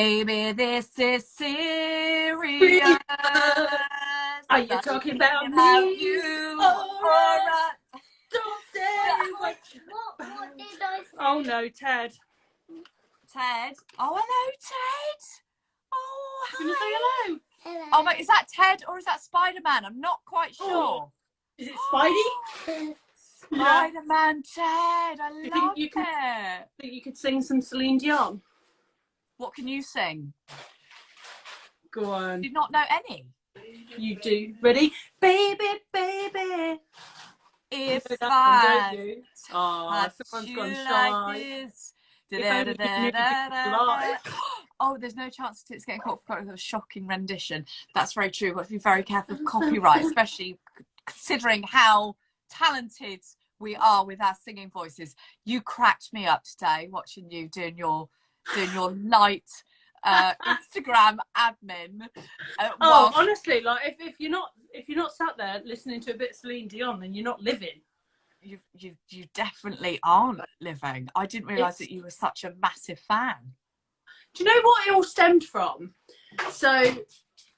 Baby, this is serious. Are you talking about me? you or us? Don't say what did I say? Oh no, Ted. Ted. Oh, hello, Ted. Oh, Can you say hi. hello? Hello. Oh, but is that Ted or is that Spider-Man? I'm not quite sure. Is it Spidey? Spider-Man Ted. I You love think it. you could sing some Celine Dion? What can you sing? Go on. Do you not know any? You do. Ready? Baby, baby. If You know that one, I don't you? Oh, touch someone's you gone like shy. this. If only you knew this was live. Oh, there's no chance it's getting caught for a shocking rendition. That's very true. We've got to be very careful of copyright, especially considering how talented we are with our singing voices. You cracked me up today watching you doing your light Instagram admin. Oh, honestly, like if you're not sat there listening to a bit of Celine Dion, then you're not living. You definitely aren't living. I didn't realise that you were such a massive fan. Do you know what it all stemmed from? So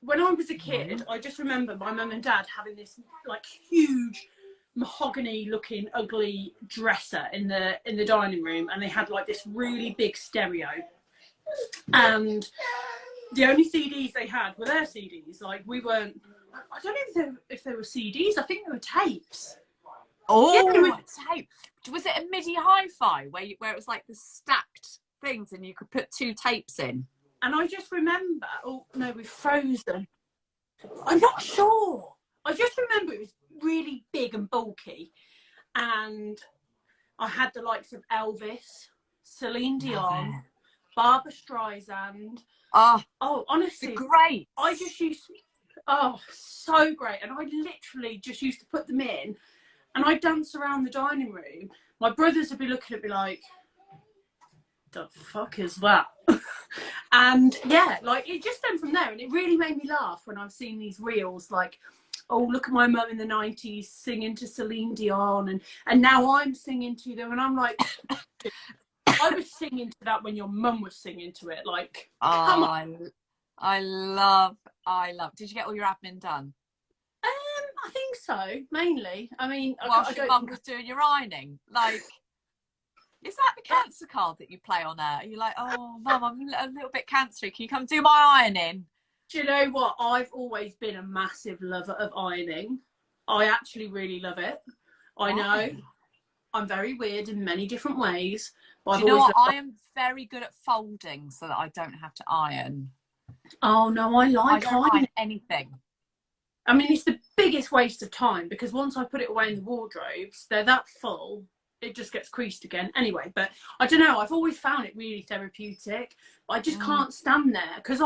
when I was a kid, I just remember my mum and dad having this like huge mahogany looking ugly dresser in the dining room, and they had like this really big stereo, and the only CDs they had were their CDs. Like I don't know if they were CDs. I think they were tapes. Oh, yeah, tape. Was it a MIDI hi-fi where it was like the stacked things and you could put two tapes in? And I just remember, oh no, we've frozen. I'm not sure. I just remember it was really big and bulky, and I had the likes of Elvis, Celine Dion, Barbara Streisand. Oh, honestly, great. I just used so great, and I literally just used to put them in, and I'd dance around the dining room. My brothers would be looking at me like, the fuck is that? And yeah, like it just stemmed from there, and it really made me laugh when I've seen these reels like, oh, look at my mum in the 90s singing to Celine Dion, and now I'm singing to them, and I'm like, I was singing to that when your mum was singing to it. Like, come on. I love. Did you get all your admin done? I think so, mainly. I mean, whilst your mum was doing your ironing, like. Is that the cancer card that you play on her? You're like, oh, mum, I'm a little bit cancery. Can you come do my ironing? Do you know what? I've always been a massive lover of ironing. I actually really love it. I know I'm very weird in many different ways. But do you know what? I am very good at folding so that I don't have to iron. Oh, no, I don't iron anything. I mean, it's the biggest waste of time because once I put it away in the wardrobes, they're that full. It just gets creased again anyway. But I don't know, I've always found it really therapeutic. I just can't stand there because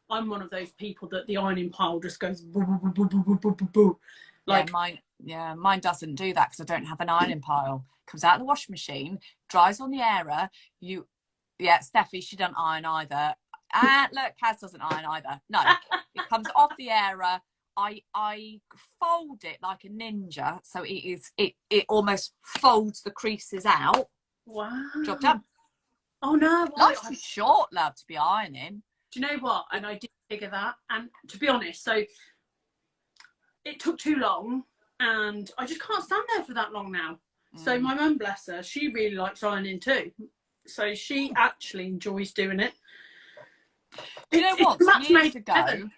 I'm one of those people that the ironing pile just goes boo, boo, boo, boo, boo, boo, boo, boo. Like, mine doesn't do that because I don't have an ironing pile. Comes out of the washing machine, dries on the airer. Steffi, she doesn't iron either. And look, Kaz doesn't iron either. No, it comes off the airer. I fold it like a ninja, so it almost folds the creases out. Wow. Job done. Oh no, life's too short, love, to be ironing. Do you know what? And I did figure that, and to be honest, so it took too long, and I just can't stand there for that long now. So my mum, bless her, she really likes ironing too, so she actually enjoys doing it. Do you know what? Years ago,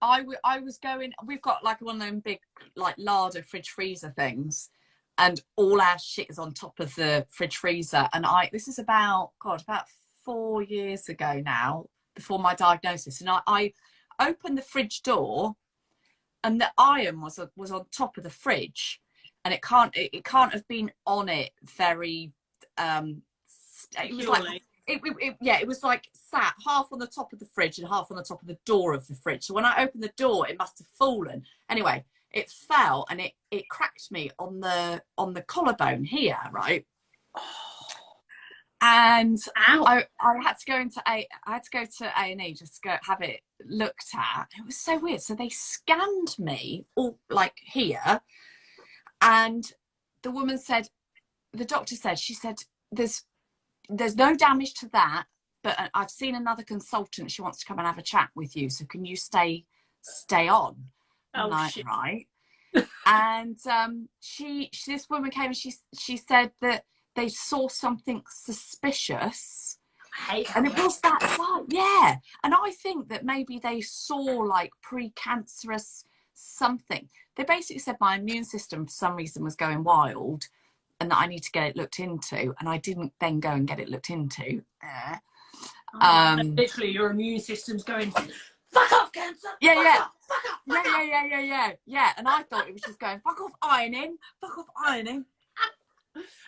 I was going, we've got like one of them big like larder fridge freezer things, and all our shit is on top of the fridge freezer, and this is about 4 years ago now, before my diagnosis, and I opened the fridge door and the iron was on top of the fridge, and it can't have been on it very it was like it was like sat half on the top of the fridge and half on the top of the door of the fridge. So when I opened the door, it must have fallen. Anyway, it fell and it cracked me on the collarbone here, right? And I had to go to A&E just to go have it looked at. It was so weird. So they scanned me all like here, and the doctor said, she said, there's no damage to that. but I've seen another consultant. She wants to come and have a chat with you. So can you stay on? I'm like, shit. right. And this woman came and she said that they saw something suspicious. And it was that side, yeah. And I think that maybe they saw like precancerous something. They basically said my immune system for some reason was going wild and that I need to get it looked into. And I didn't then go and get it looked into. Literally, your immune system's going, fuck off, cancer. Yeah, fuck yeah. off, fuck off, fuck off. Yeah. And I thought it was just going, fuck off ironing.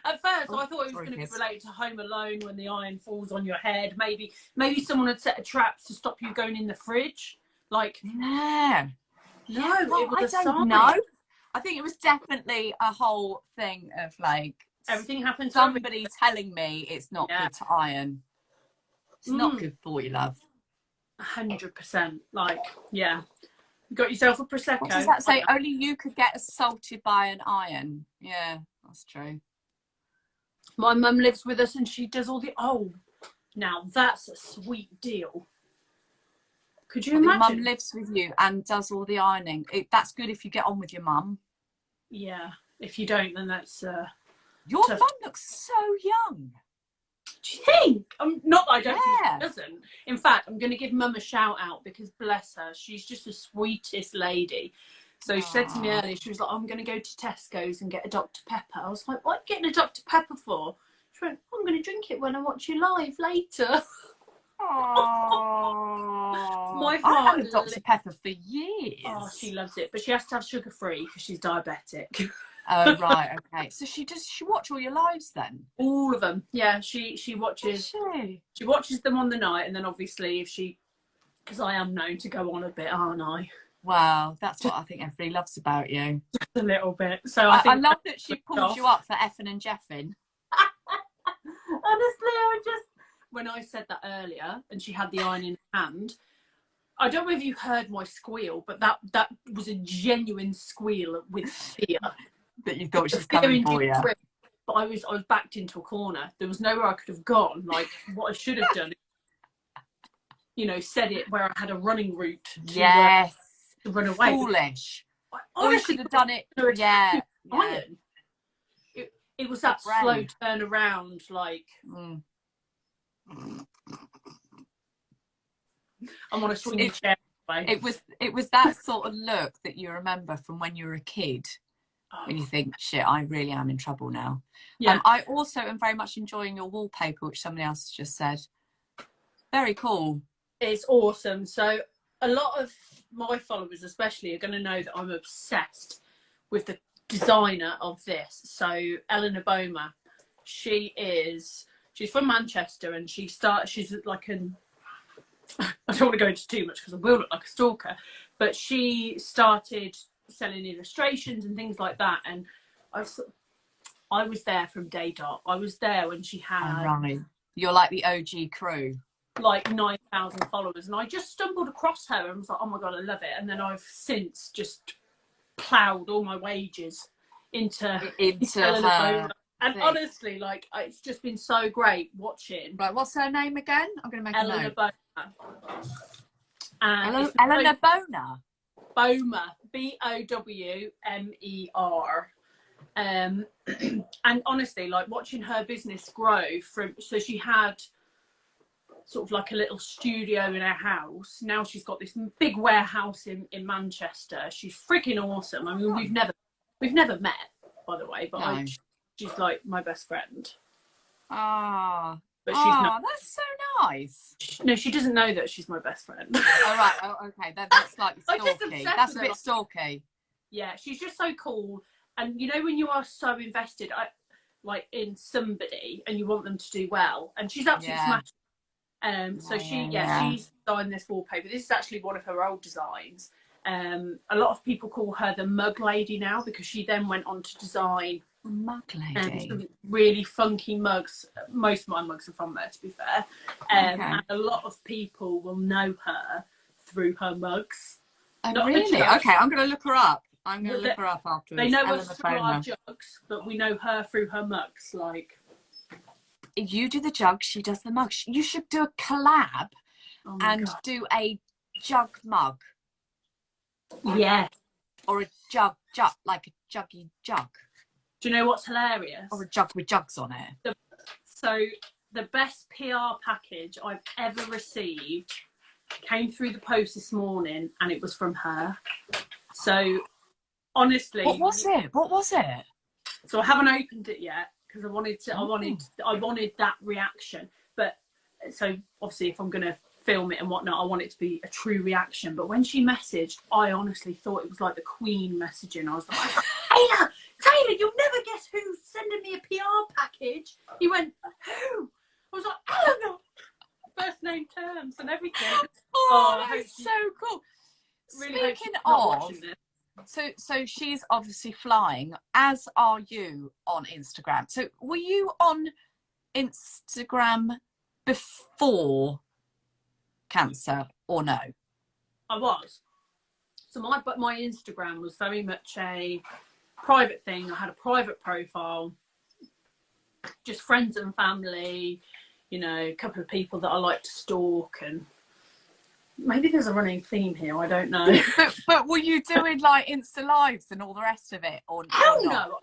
At first, I thought it was going to be related to Home Alone when the iron falls on your head. Maybe someone had set a trap to stop you going in the fridge. Like, no, it was I don't know. I think it was definitely a whole thing of like everything happened. Somebody telling me it's not good to iron. It's not good for you, love. 100%. Like, yeah. You got yourself a prosecco. What does that say? Only you could get assaulted by an iron. Yeah, that's true. My mum lives with us and she does all the... Oh, now that's a sweet deal. Could you imagine? Your mum lives with you and does all the ironing. That's good if you get on with your mum. Yeah. If you don't, then that's... Your mum looks so young. Do you think? Not that I don't think she doesn't. In fact, I'm going to give mum a shout out because bless her, she's just the sweetest lady. So she said to me earlier, she was like, I'm going to go to Tesco's and get a Dr. Pepper. I was like, what are you getting a Dr. Pepper for? She went, I'm going to drink it when I watch you live later. My heart. I've had a Dr. Pepper for years. Oh, she loves it. But she has to have sugar-free because she's diabetic. Oh, right, okay. So she watch all your lives then? All of them. Yeah, she watches. She watches them on the night, and then obviously because I am known to go on a bit, aren't I? Wow, that's what I think everybody loves about you. Just a little bit. So I love that she pulled you up for effing and jeffing. Honestly, when I said that earlier, and she had the iron in her hand, I don't know if you heard my squeal, but that was a genuine squeal with fear. That you thought she was coming for you. But I was backed into a corner. There was nowhere I could have gone. Like, what I should have done, said it where I had a running route to run away. Foolish. I you should have done it. Yeah. Iron. It was that slow turn around, like. I'm on a swinging chair. It was that sort of look that you remember from when you were a kid. When you think, shit, I really am in trouble now. Yeah. I also am very much enjoying your wallpaper, which somebody else has just said. Very cool. It's awesome. So a lot of my followers especially are going to know that I'm obsessed with the designer of this. So Eleanor Boma, she's from Manchester, and she's like I don't want to go into too much because I will look like a stalker, but she started selling illustrations and things like that, and I was there from day dot. I was there when she had you're like the OG crew, like 9,000 followers, and I just stumbled across her and was like, oh my god, I love it. And then I've since just ploughed all my wages into her. And honestly, like, it's just been so great watching. Right, what's her name again? I'm going to make Eleanor a note. Boma. Eleanor Boma. Boma, Bowmer. And honestly, like, watching her business grow so she had sort of like a little studio in her house. Now she's got this big warehouse in Manchester. She's freaking awesome. I mean, we've never met, by the way, but she's like my best friend. But she's not. That's so nice. No, she doesn't know that she's my best friend. All right. Oh, okay. That's slightly stalky. That's a bit stalky. Yeah, she's just so cool. And when you are so invested, like, in somebody, and you want them to do well, and she's absolutely smashed. So she's designed this wallpaper. This is actually one of her old designs. A lot of people call her the mug lady now, because she then went on to design mug lady. Some really funky mugs. Most of my mugs are from there, to be fair. And a lot of people will know her through her mugs. Really? Okay, I'm going to look her up. I'm going to look her up afterwards. They know us through our jugs, but we know her through her mugs. Like, You do the jug, she does the mug. You should do a collab and God. do a jug mug. Yeah. Or a jug, like a juggy jug. Do you know what's hilarious? Or a jug with jugs on it. So the best PR package I've ever received came through the post this morning, and it was from her. So honestly, what was it? So I haven't opened it yet because I wanted that reaction. But so obviously, if I'm going to film it and whatnot, I want it to be a true reaction. But when she messaged, I honestly thought it was like the Queen messaging. I was like, Taylor, you'll never guess who's sending me a PR package. He went, who? I was like, Eleanor. First name terms and everything. Oh, that's so cool. Really Speaking of, so she's obviously flying, as are you on Instagram. So were you on Instagram before cancer or no? I was. So my Instagram was very much a private thing. I had a private profile, just friends and family, you know, a couple of people that I like to stalk, and maybe there's a running theme here, I don't know. but were you doing like Insta lives and all the rest of it, or Hell no?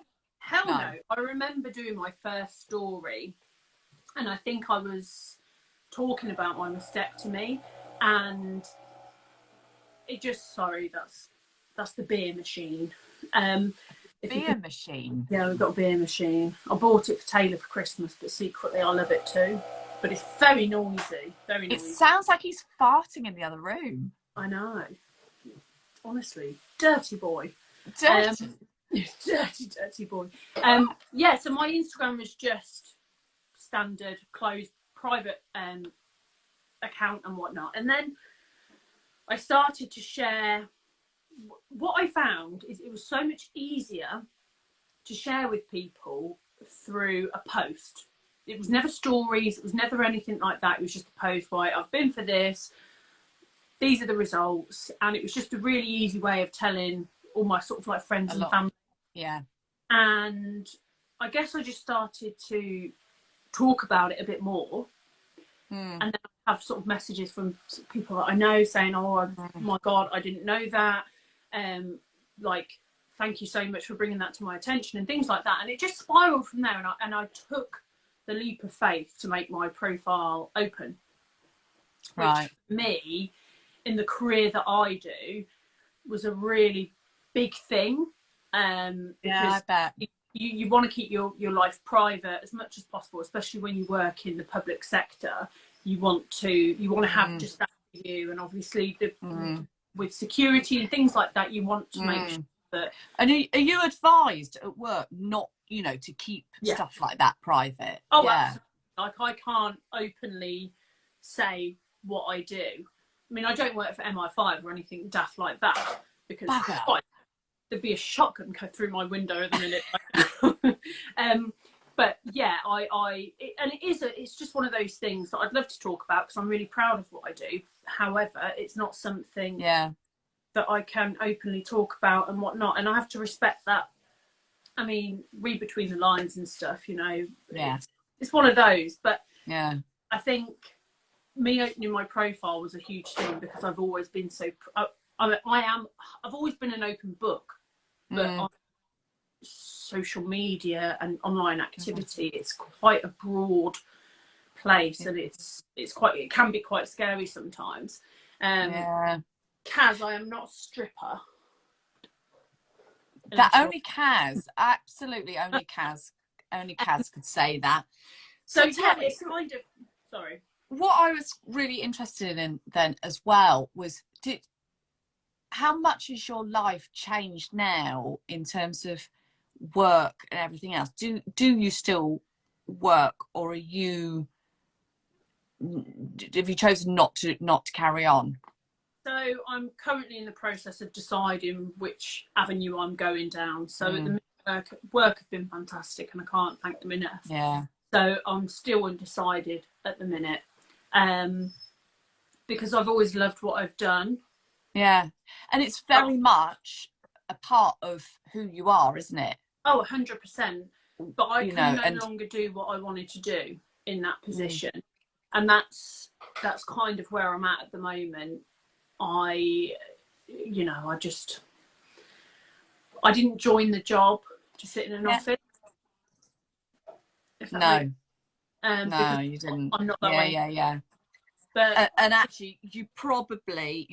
No. I remember doing my first story, and I think I was talking about my mastectomy, and it just, sorry, that's the beer machine. Beer machine? Yeah, we've got a beer machine. I bought it for Taylor for Christmas, but secretly I love it too. But it's very noisy, very noisy. It sounds like he's farting in the other room. I know. Honestly, dirty boy. Dirty. Dirty boy. Yeah, so my Instagram was just standard, closed, private account and whatnot. And then I started to share. What I found is it was so much easier to share with people through a post. It was never stories, it was never anything like that. It was just a post, right, I've been for this, these are the results. And it was just a really easy way of telling all my sort of like friends and family. Yeah. And I guess I just started to talk about it a bit more. And then I have sort of messages from people that I know saying, oh my God, I didn't know that. Like, thank you so much for bringing that to my attention and things like that. And it just spiraled from there. And I took the leap of faith to make my profile open. Right. Which for me, in the career that I do, was a really big thing. Yeah, I bet. You want to keep your life private as much as possible, especially when you work in the public sector. You want to have just that for you, and obviously with security and things like that, you want to make sure that. And are you advised at work not, you know, to keep stuff like that private? Oh, yeah. Like, I can't openly say what I do. I mean, I don't work for MI5 or anything daft like that, because there'd be a shotgun go through my window at the minute. But yeah, it's just one of those things that I'd love to talk about because I'm really proud of what I do. However, it's not something that I can openly talk about and whatnot, and I have to respect that. I mean, read between the lines and stuff, you know. Yeah, it's one of those. But yeah, I think me opening my profile was a huge thing because I've always been I've always been an open book, but on social media and online activity, it's quite a broad place, and it can be quite scary sometimes. Kaz, I am not a stripper. That only Kaz, absolutely only Kaz could say that. So yeah, it's kind of, sorry. What I was really interested in then as well was, how much has your life changed now in terms of work and everything else? Do you still work, or have you chosen not to carry on? So I'm currently in the process of deciding which avenue I'm going down. So at the minute, work have been fantastic, and I can't thank them enough. Yeah. So I'm still undecided at the minute, because I've always loved what I've done. Yeah, and it's very much a part of who you are, isn't it? Oh, 100%. But I can no longer do what I wanted to do. in that position. And that's kind of where I'm at the moment. I didn't join the job to sit in an office. No, because you didn't. I'm not that way. Yeah. But and actually, you probably,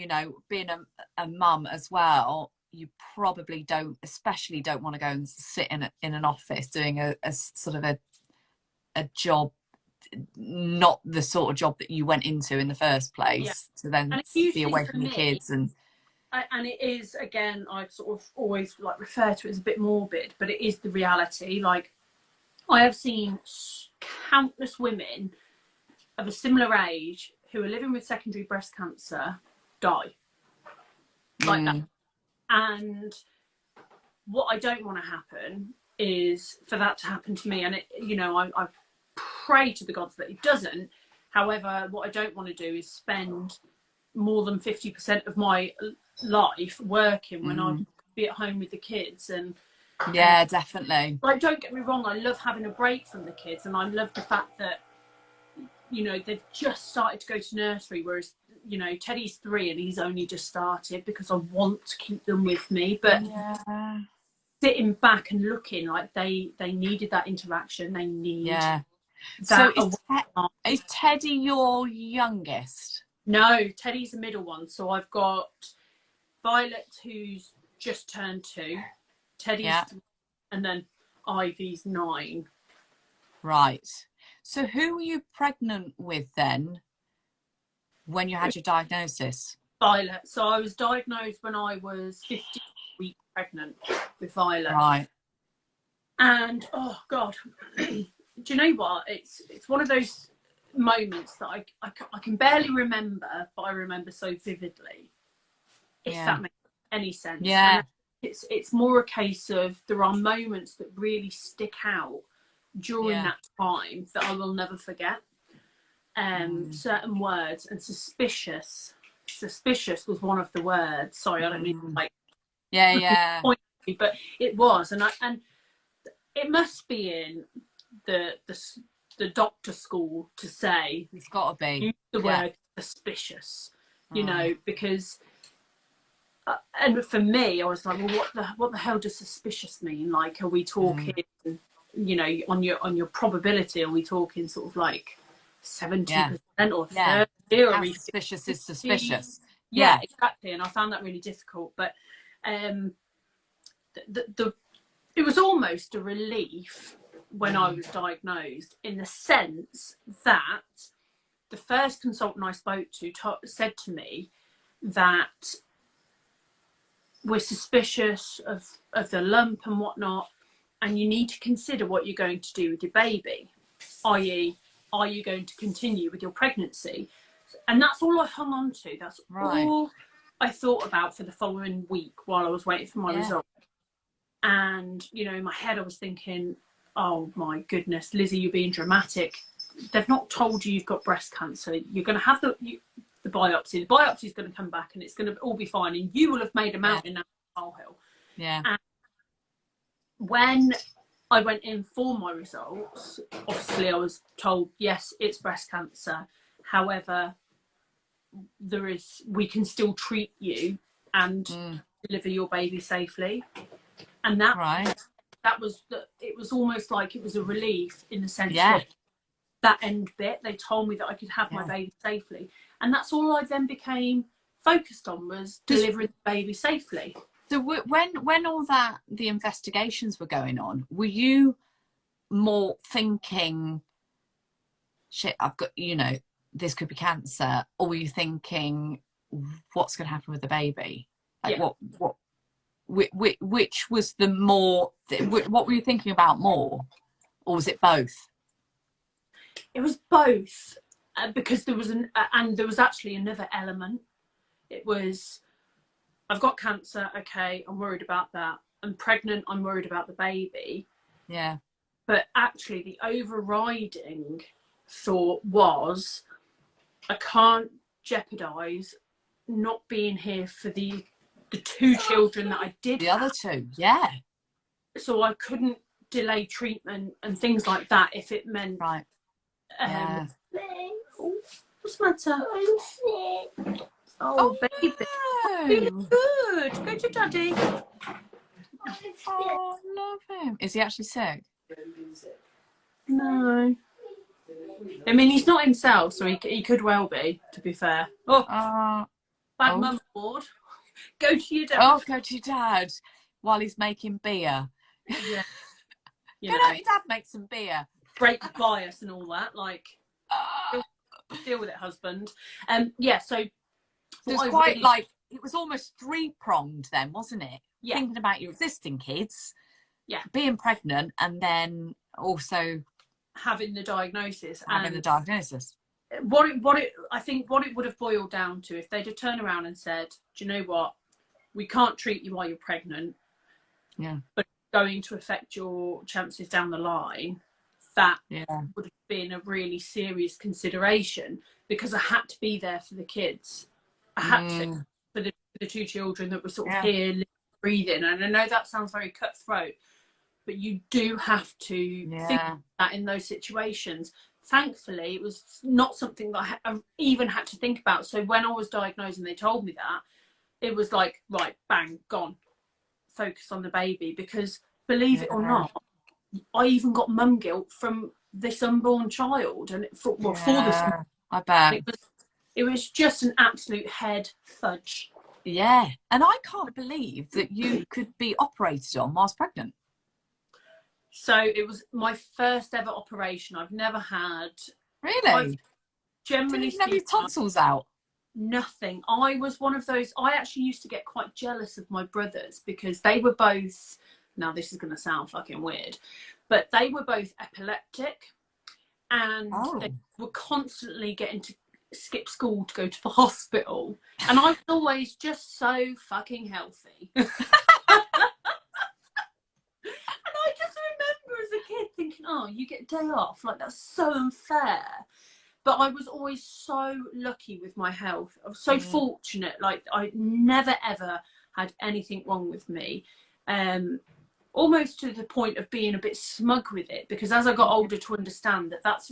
being a mum as well, you probably especially don't want to go and sit in an office doing a sort of a job, not the sort of job that you went into in the first place, to then be away from your kids. And it is, again, I sort of always like refer to it as a bit morbid, but it is the reality. Like, I have seen countless women of a similar age who are living with secondary breast cancer die like that. And what I don't want to happen is for that to happen to me. And I pray to the gods that it doesn't. However, what I don't want to do is spend more than 50% of my life working when I be at home with the kids. And definitely. Like, don't get me wrong, I love having a break from the kids, and I love the fact that they've just started to go to nursery, whereas Teddy's 3 and he's only just started, because I want to keep them with me. But sitting back and looking, like, they needed that interaction. They need that. So is Teddy your youngest? No, Teddy's the middle one. So I've got Violet, who's just turned 2, Teddy's 3, and then Ivy's 9. Right. So who were you pregnant with then when you had your diagnosis? Violet. So I was diagnosed when I was 15 weeks pregnant with Violet. Right. And oh God, do you know what? It's one of those moments that I can barely remember, but I remember so vividly. If that makes any sense. Yeah. And it's more a case of there are moments that really stick out during that time that I will never forget. Certain words, and suspicious was one of the words. Sorry, I don't need to point me, but it was, and it must be in the doctor school to say it's got to be use the word suspicious, because and for me I was like, well, what the hell does suspicious mean? Like, are we talking on your probability, are we talking sort of like 70% or 30%? How suspicious is suspicious? Yeah, exactly. And I found that really difficult, but it was almost a relief when I was diagnosed, in the sense that the first consultant I spoke to said to me that we're suspicious of the lump and whatnot, and you need to consider what you're going to do with your baby, i.e., are you going to continue with your pregnancy? And that's all I hung on to. That's all I thought about for the following week while I was waiting for my result. And, in my head I was thinking, oh my goodness, Lizzie, you're being dramatic. They've not told you you've got breast cancer. You're going to have the biopsy. The biopsy is going to come back and it's going to all be fine. And you will have made a mountain out of a molehill. Yeah. And when I went in for my results, obviously I was told, yes, it's breast cancer. However, we can still treat you and deliver your baby safely. And it was almost like it was a relief, in the sense that end bit, they told me that I could have my baby safely. And that's all I then became focused on, was delivering the baby safely. So when all the investigations were going on, were you more thinking, shit, I've got, this could be cancer, or were you thinking, what's going to happen with the baby? Like, which was the more, what were you thinking about more, or was it both? It was both, because there was actually another element. It was, I've got cancer, okay, I'm worried about that. I'm pregnant, I'm worried about the baby. Yeah. But actually the overriding thought was, I can't jeopardise not being here for the 2 children that I did have. Other 2, yeah. So I couldn't delay treatment and things like that if it meant Yeah. Oh, what's the matter? I'm sick. Oh, baby. No. Good. Go to daddy. I'm sick. Oh, love him. Is he actually sick? No. I mean, he's not himself, so he could well be, to be fair. Oh, Uh, bad oh. mum board. Go to your dad. Oh, go to your dad while he's making beer. Yeah. You Go know, out, your dad make some beer. break the bias and all that. Like, deal with it, husband. Yeah, so It was quite really, like, it was almost three-pronged then, wasn't it? Yeah. Thinking about your existing kids, Yeah. being pregnant, and then also having the diagnosis. having the diagnosis. I think what it would have boiled down to, if they'd have turned around and said, do you know what, we can't treat you while you're pregnant, Yeah. but it's going to affect your chances down the line, that Yeah. would have been a really serious consideration, because I had to be there for the kids. I had to, for the two children that were sort of here living, breathing. And I know that sounds very cutthroat, but you do have to think that in those situations. Thankfully, it was not something that I even had to think about. So when I was diagnosed and they told me that, it was like, right, bang, gone. Focus on the baby. Because believe it or not, I even got mum guilt from this unborn child. And for this, I bet. It was just an absolute head fudge. Yeah. And I can't believe that you could be operated on whilst pregnant. So it was my first ever operation. I've never had. Really? Generally, didn't even have your tonsils out. Nothing. I was one of those. I actually used to get quite jealous of my brothers, because they were both. Now this is going to sound fucking weird, but they were both epileptic, and they were constantly getting to skip school to go to the hospital, and I was always just so fucking healthy. I just remember as a kid thinking, oh, you get a day off, like that's so unfair. But I was always so lucky with my health. I was so fortunate. Like, I never ever had anything wrong with me. Almost to the point of being a bit smug with it, because as I got older to understand that that's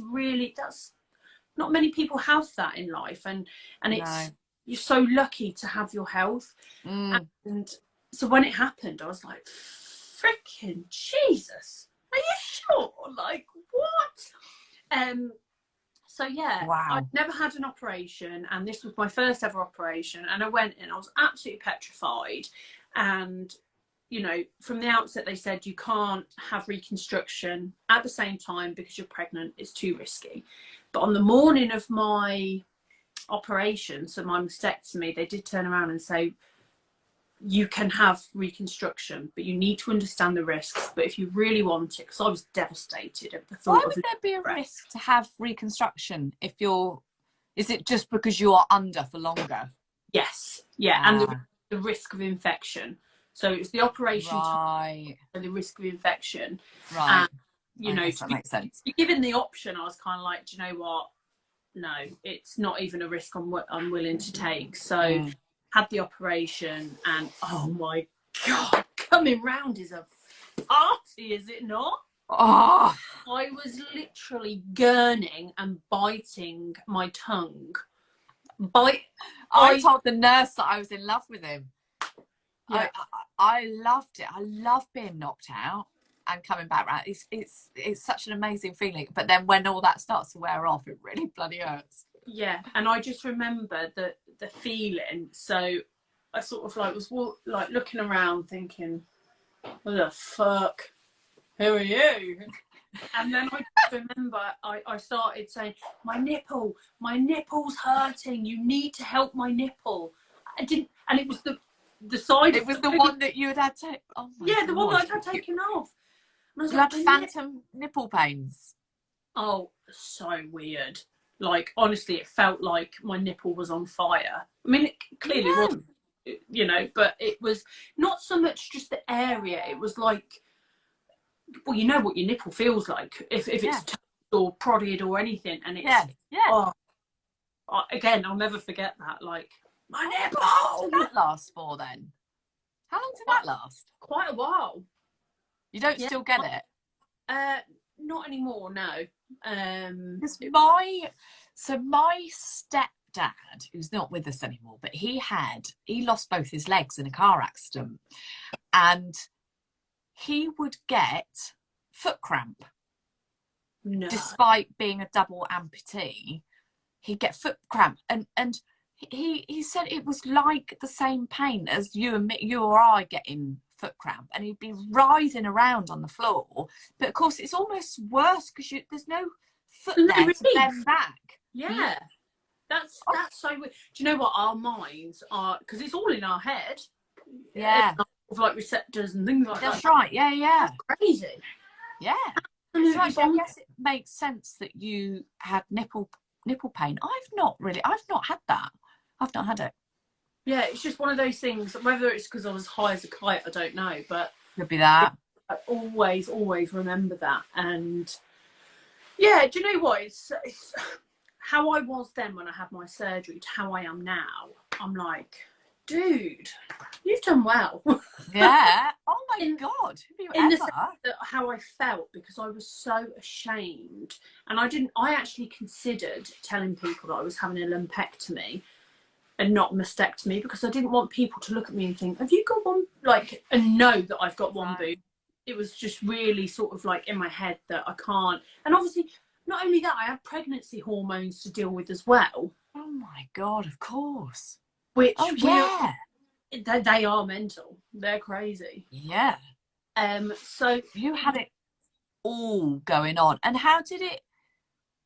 not many people have that in life, and it's you're so lucky to have your health. And so when it happened, I was like, freaking Jesus, are you sure? Like, what? So yeah, I'd never had an operation, and this was my first ever operation, and I went in, I was absolutely petrified. And you know, from the outset they said you can't have reconstruction at the same time because you're pregnant, it's too risky. But on the morning of my operation, so my mastectomy, they did turn around and say, you can have reconstruction, but you need to understand the risks. But if you really want it, because I was devastated at the thought. Why would there be a risk to have reconstruction if you're? Is it just because you are under for longer? Yes, yeah, and the risk of infection. So it's the operation right, and the risk of infection. Right. And, you know, that makes sense. Given the option, I was kind of like, do you know what? No, it's not even a risk I'm willing to take. So. Had the operation, and oh my God, coming round is a party, is it not? Oh, I was literally gurning and biting my tongue. I told the nurse that I was in love with him. Yeah. I loved it. I love being knocked out and coming back round. It's such an amazing feeling. But then when all that starts to wear off, it really bloody hurts. Yeah, and I just remember the feeling. So I sort of like was like looking around thinking, what the fuck, who are you? And then I remember I started saying, my nipple's hurting, you need to help my nipple. I didn't, and it was the side. It was the one that you had to. Oh my God. The one that I had taken off. And I was you like, had phantom nipple pains. Oh, so weird. Like, honestly, it felt like my nipple was on fire. I mean, it clearly wasn't, you know, but it was not so much just the area. It was like, well, you know what your nipple feels like if it's touched or prodded or anything. And it's, again, I'll never forget that. Like, my nipple! How long did that last for then? How long did that last? Quite a while. You don't still get it? not anymore. No. My stepdad, who's not with us anymore, but he lost both his legs in a car accident, and he would get foot cramp. No. Despite being a double amputee, he'd get foot cramp, and he said it was like the same pain as you or I getting foot cramp, and he'd be writhing around on the floor. But of course, it's almost worse because there's no foot there to bend back. Yeah, that's so weird. Do you know what our minds are? Because it's all in our head. Yeah, of like receptors and things like that. That's right. Yeah, yeah. That's crazy. Yeah. So actually, I guess it makes sense that you had nipple pain. I've not had that. I've not had it. Yeah, it's just one of those things. Whether it's because I was high as a kite, I don't know. But could be that. I always remember that. And yeah, do you know what? It's how I was then when I had my surgery to how I am now. I'm like, dude, you've done well. Yeah. Oh my God. Have you in ever? The sense that how I felt, because I was so ashamed, and I actually considered telling people that I was having a lumpectomy and not mastectomy, because I didn't want people to look at me and think, have you got one, like, and know that I've got one boob. It was just really sort of like in my head that I can't. And obviously, not only that, I have pregnancy hormones to deal with as well. Oh my God, of course. Which they are mental. They're crazy. Yeah. So you had it all going on. And how did it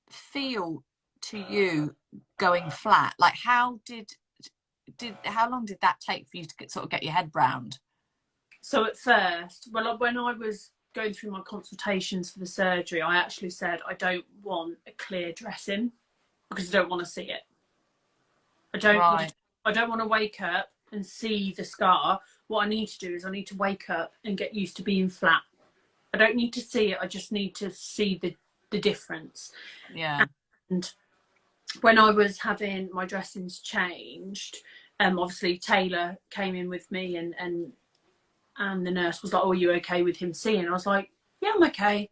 feel to you going flat? Like how long did that take for you to sort of get your head round? So at first, well, when I was going through my consultations for the surgery, I actually said I don't want a clear dressing because I don't want to see it. I don't want to wake up and see the scar. What I need to do is I need to wake up and get used to being flat. I don't need to see it. I just need to see the difference. Yeah. And when I was having my dressings changed, obviously Taylor came in with me, and the nurse was like, "Oh, are you okay with him seeing?" I was like, "Yeah, I'm okay."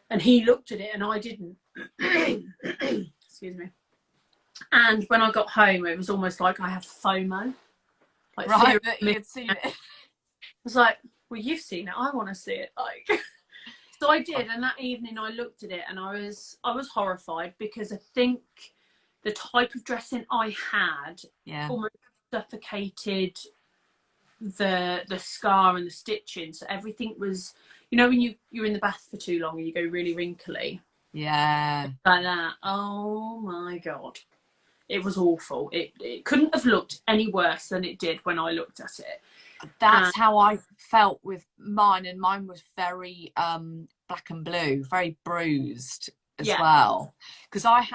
And he looked at it and I didn't. Excuse me. And when I got home, it was almost like I have FOMO. Like, right, that you had seen it. I was like, well, you've seen it. I want to see it. Like, so I did. And that evening I looked at it and I was horrified, because I think the type of dressing I had almost suffocated the scar and the stitching. So everything was, you know, when you're in the bath for too long and you go really wrinkly. Yeah. Like that. Oh my God. It was awful. It couldn't have looked any worse than it did when I looked at it. That's how I felt with mine, and mine was very black and blue, very bruised as well. Because I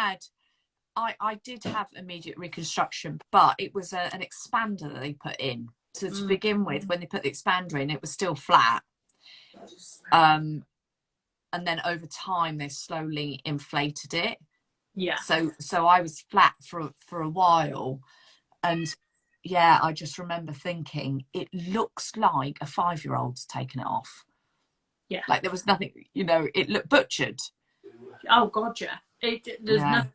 did have immediate reconstruction, but it was an expander that they put in. So to begin with, when they put the expander in, it was still flat. And then over time, they slowly inflated it. Yeah. So I was flat for a while, and yeah, I just remember thinking it looks like a 5-year-old's taken it off. Yeah. Like there was nothing, you know, it looked butchered. Oh God, yeah. There's nothing.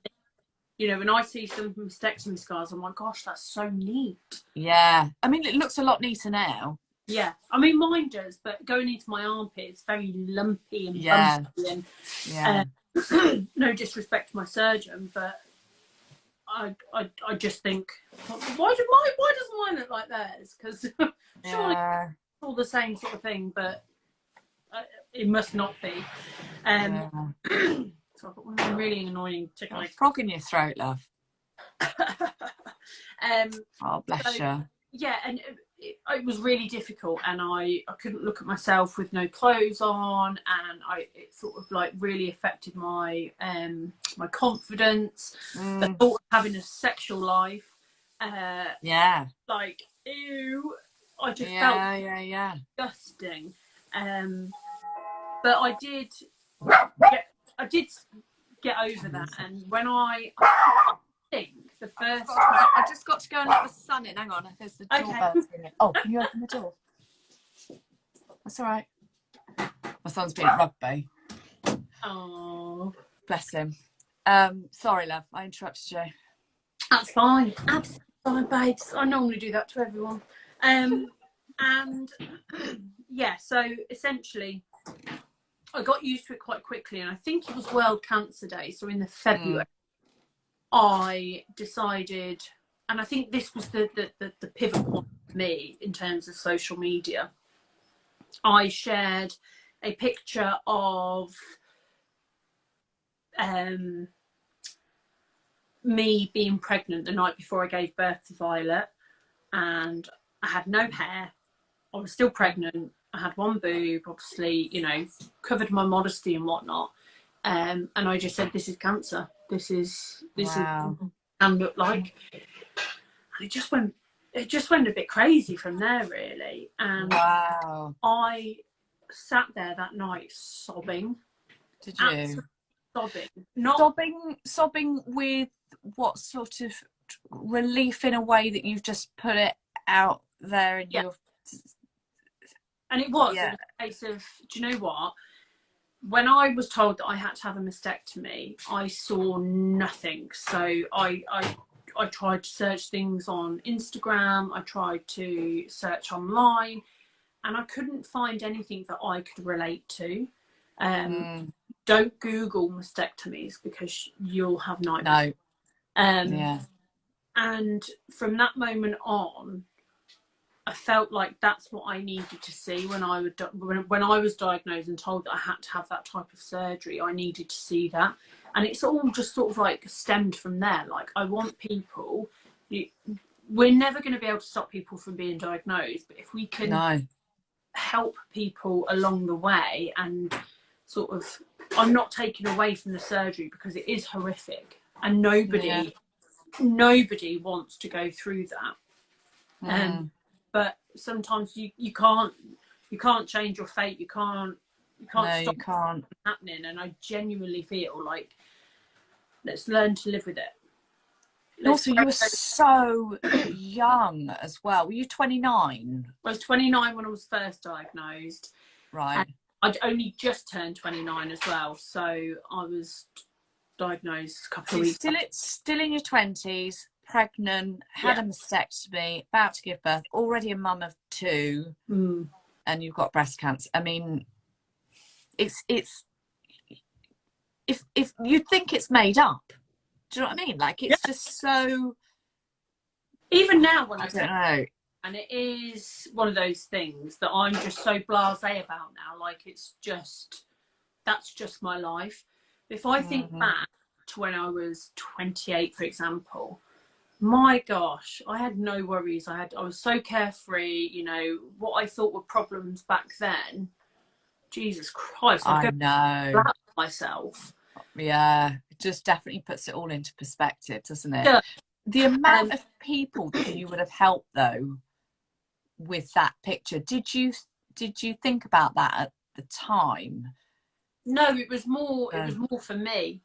You know, when I see some mastectomy scars, I'm like, gosh, that's so neat. Yeah. I mean, it looks a lot neater now. Yeah. I mean, mine does, but going into my armpit, it's very lumpy and bumpy. And, no disrespect to my surgeon, but I just think, why doesn't mine look like theirs? Because surely it's all the same sort of thing, but it must not be. So I've got one of them really annoying tickling. Frog in your throat, love. Oh, bless you. Yeah, and it was really difficult, and I couldn't look at myself with no clothes on, and it sort of like really affected my my confidence. The thought of having a sexual life. Like, ew. I just felt disgusting. But I did get over that, and when I think the first time I just got to go and let the sun in. Hang on, there's the doorbell ringing. Oh, can you open the door? That's all right. My son's been at rugby. Oh, Bless him. Sorry, love, I interrupted you. that's fine. Absolutely fine, babes. I normally do that to everyone. And yeah, so essentially, I got used to it quite quickly, and I think it was World Cancer Day, so in the February, I decided, and I think this was the pivot point for me in terms of social media. I shared a picture of me being pregnant the night before I gave birth to Violet, and I had no hair. I was still pregnant. I had one boob, obviously, you know, covered my modesty and whatnot. And I just said, "This is cancer. This is Wow. can look like." And it just went a bit crazy from there, really. And Wow. I sat there that night sobbing. Did you? Absolutely sobbing. Sobbing with what sort of relief, in a way that you've just put it out there and you're. And it was a case of, do you know what? When I was told that I had to have a mastectomy, I saw nothing. So I tried to search things on Instagram. I tried to search online, and I couldn't find anything that I could relate to. Don't Google mastectomies because you'll have nightmares. No. And from that moment on, I felt like that's what I needed to see when I was diagnosed and told that I had to have that type of surgery. I needed to see that, and it's all just sort of like stemmed from there. Like, I want people. We're never going to be able to stop people from being diagnosed, but if we can help people along the way, and sort of, I'm not taking away from the surgery because it is horrific, and nobody wants to go through that. But sometimes you can't change your fate. You can't stop it from happening. And I genuinely feel like, let's learn to live with it. Also, you were so young as well. Were you 29? I was 29 when I was first diagnosed. Right. And I'd only just turned 29 as well. So I was diagnosed a couple of weeks. Still in your 20s, pregnant, had a mastectomy, about to give birth, already a mum of 2, and you've got breast cancer. I mean, it's if you think it's made up. Do you know what I mean? Like, it's just so. Even now, when I don't know. And it is one of those things that I'm just so blasé about now. Like, that's just my life. If I think back to when I was 28, for example, my gosh, I had no worries. I was so carefree. You know, what I thought were problems back then, Jesus Christ, I know. Myself. Yeah, it just definitely puts it all into perspective, doesn't it? Yeah. The amount of people that you would have helped, though, with that picture. Did you think about that at the time? No, it was more. It was more for me.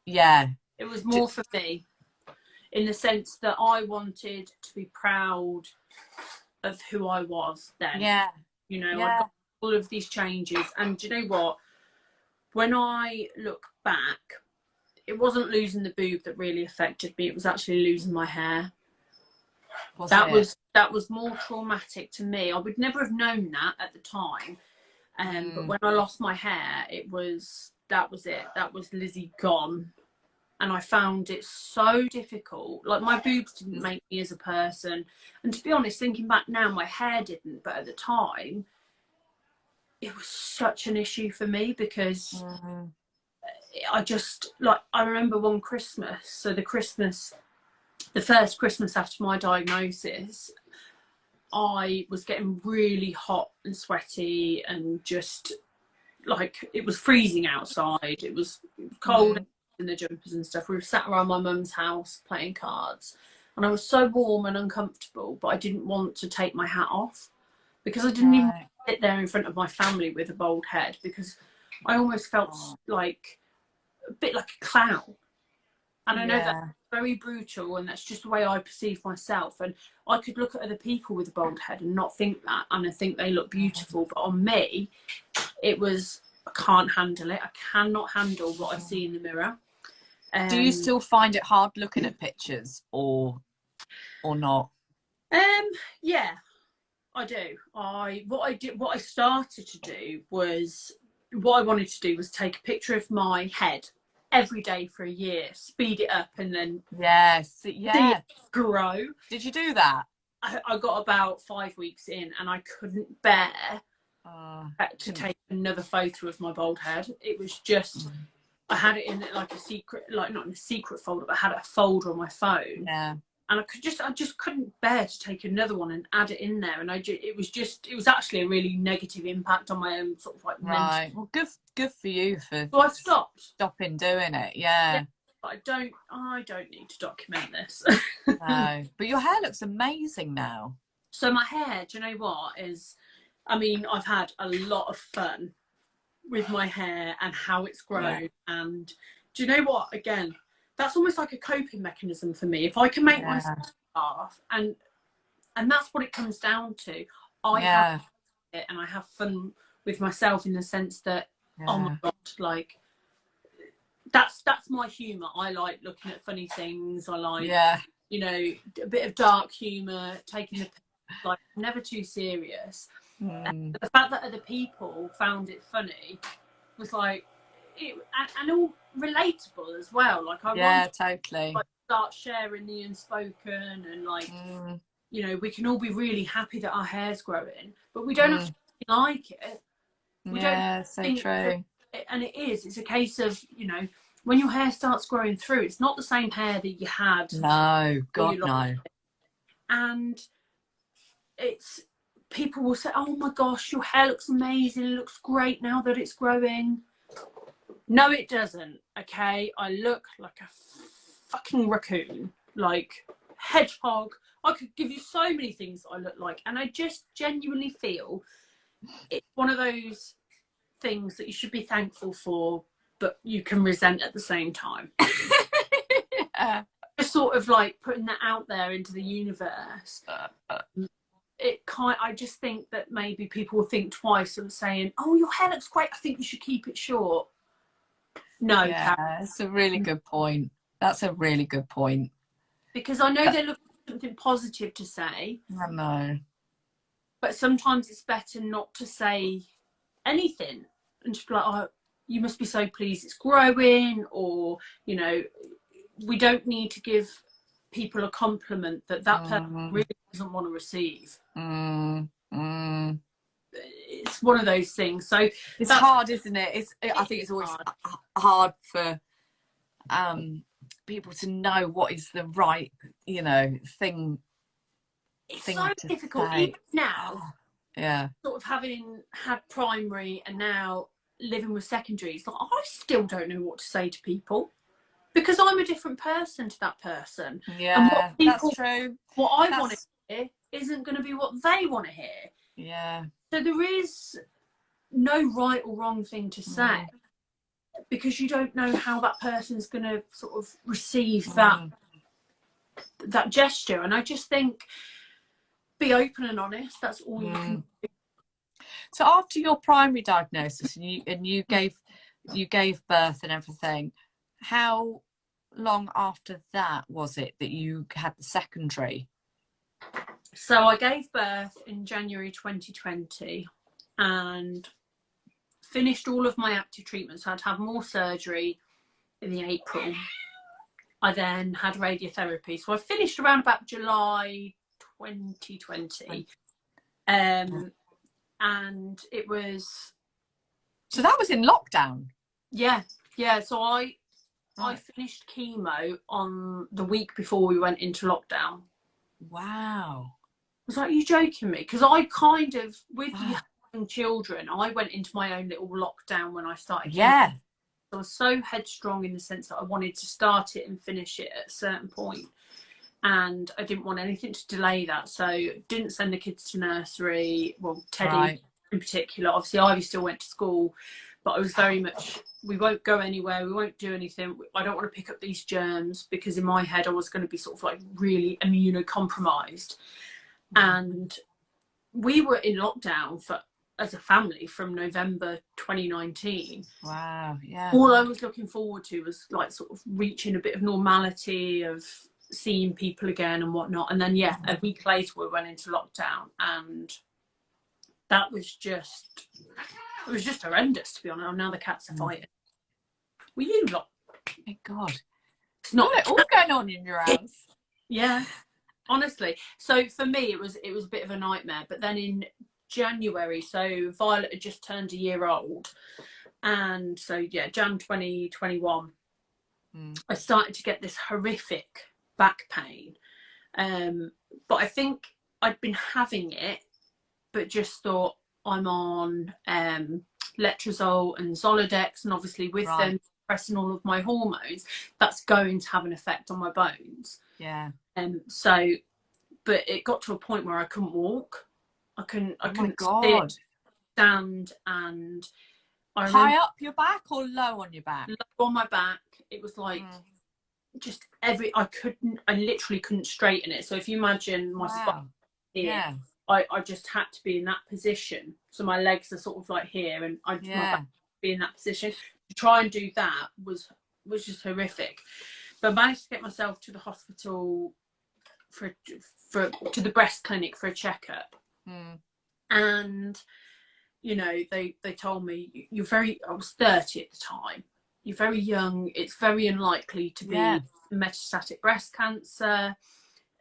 Yeah, it was more for me, in the sense that I wanted to be proud of who I was then. Yeah, you know, I got all of these changes, and do you know what? When I look back, it wasn't losing the boob that really affected me. It was actually losing my hair. That was more traumatic to me. I would never have known that at the time. But when I lost my hair, that was it. That was Lizzie gone. And I found it so difficult. Like, my boobs didn't make me as a person. And to be honest, thinking back now, my hair didn't. But at the time, it was such an issue for me, because I remember one Christmas. So the first Christmas after my diagnosis, I was getting really hot and sweaty, and just like, it was freezing outside. It was cold in the jumpers and stuff. We were sat around my mum's house playing cards, and I was so warm and uncomfortable, but I didn't want to take my hat off, because I didn't even sit there in front of my family with a bald head, because I almost felt like a bit like a clown. And I know that's very brutal, and that's just the way I perceive myself. And I could look at other people with a bald head and not think that, and I think they look beautiful. But on me, it was I can't handle it. I cannot handle what I see in the mirror. Do you still find it hard looking at pictures, or not? Yeah, I do. What I started to do was, what I wanted to do was take a picture of my head every day for a year, speed it up, and then see it grow. Did you do that? I got about 5 weeks in, and I couldn't bear to take another photo of my bald head. It was just, I had it in like a secret, like not in a secret folder, but I had a folder on my phone. Yeah. And I just couldn't bear to take another one and add it in there. And it was actually a really negative impact on my own sort of like mental. Well, good for you for. So I've stopping doing it. Yeah. But I don't need to document this. No, but your hair looks amazing now. So my hair, do you know what is? I mean, I've had a lot of fun with my hair and how it's grown. Yeah. And do you know what? Again, that's almost like a coping mechanism for me. If I can make myself laugh, and that's what it comes down to. I have it, and I have fun with myself in the sense that, oh my God, like that's my humour. I like looking at funny things. I like, you know, a bit of dark humour, taking the like never too serious. And the fact that other people found it funny was like, and all relatable as well. Like I want totally. Like, start sharing the unspoken, and like you know, we can all be really happy that our hair's growing, but we don't have to like it. We don't so true. And it's a case of, you know, when your hair starts growing through, it's not the same hair that you had. No, God, no. And it's, people will say, oh my gosh, your hair looks amazing, it looks great now that it's growing. No, it doesn't. Okay, I look like a fucking raccoon, like hedgehog. I could give you so many things I look like, and I just genuinely feel it's one of those things that you should be thankful for, but you can resent at the same time. Just sort of like putting that out there into the universe. I just think that maybe people will think twice and saying, oh, your hair looks great, I think you should keep it short. No, that's a really good point. That's a really good point. Because I know they're looking for something positive to say. I know. But sometimes it's better not to say anything and just be like, oh, you must be so pleased it's growing, or, you know, we don't need to give people a compliment that person really doesn't want to receive. It's one of those things. So it's hard, isn't it? I think it's always hard for people to know what is the right, you know, thing. It's so difficult even now. Sort of having had primary and now living with secondaries, like, I still don't know what to say to people because I'm a different person to that person. Yeah, that's true. What I want to hear isn't going to be what they want to hear. Yeah. So there is no right or wrong thing to say because you don't know how that person's going to sort of receive that gesture. And I just think, be open and honest. That's all you can do. So after your primary diagnosis and you gave birth and everything, how long after that was it that you had the secondary? So I gave birth in January 2020 and finished all of my active treatments. I had to have more surgery in the April. I then had radiotherapy. So I finished around about July 2020. And it was... So that was in lockdown? Yeah. So I finished chemo on the week before we went into lockdown. Wow. I was like, are you joking me? Because I kind of, with young children, I went into my own little lockdown when I started. Yeah. I was so headstrong in the sense that I wanted to start it and finish it at a certain point. And I didn't want anything to delay that. So didn't send the kids to nursery. Well, Teddy in particular. Obviously, Ivy still went to school. But I was very much, we won't go anywhere. We won't do anything. I don't want to pick up these germs because in my head I was going to be sort of like really immunocompromised. And we were in lockdown for as a family from November 2019. Wow, yeah. All I was looking forward to was like sort of reaching a bit of normality, of seeing people again and whatnot. And then, yeah, a week later we went into lockdown, and that was just, it was just horrendous, to be honest. Now the cats are fighting. Were you lot? My God. It's not all going on in your house. Yeah, honestly. So for me, it was a bit of a nightmare. But then in January, so Violet had just turned a year old, and so yeah, Jan 2021, I started to get this horrific back pain. But I think I'd been having it, but just thought I'm on letrozole and Zoladex, and obviously with them suppressing all of my hormones, that's going to have an effect on my bones. Yeah. So, but it got to a point where I couldn't walk. I couldn't sit, stand, and I high up your back or low on your back? Low on my back. It was like just I literally couldn't straighten it. So if you imagine my spine here, I just had to be in that position. So my legs are sort of like here, and my back be in that position. To try and do that was just horrific. But I managed to get myself to the hospital to the breast clinic for a checkup. And you know, they told me, I was 30 at the time, you're very young, it's very unlikely to be metastatic breast cancer,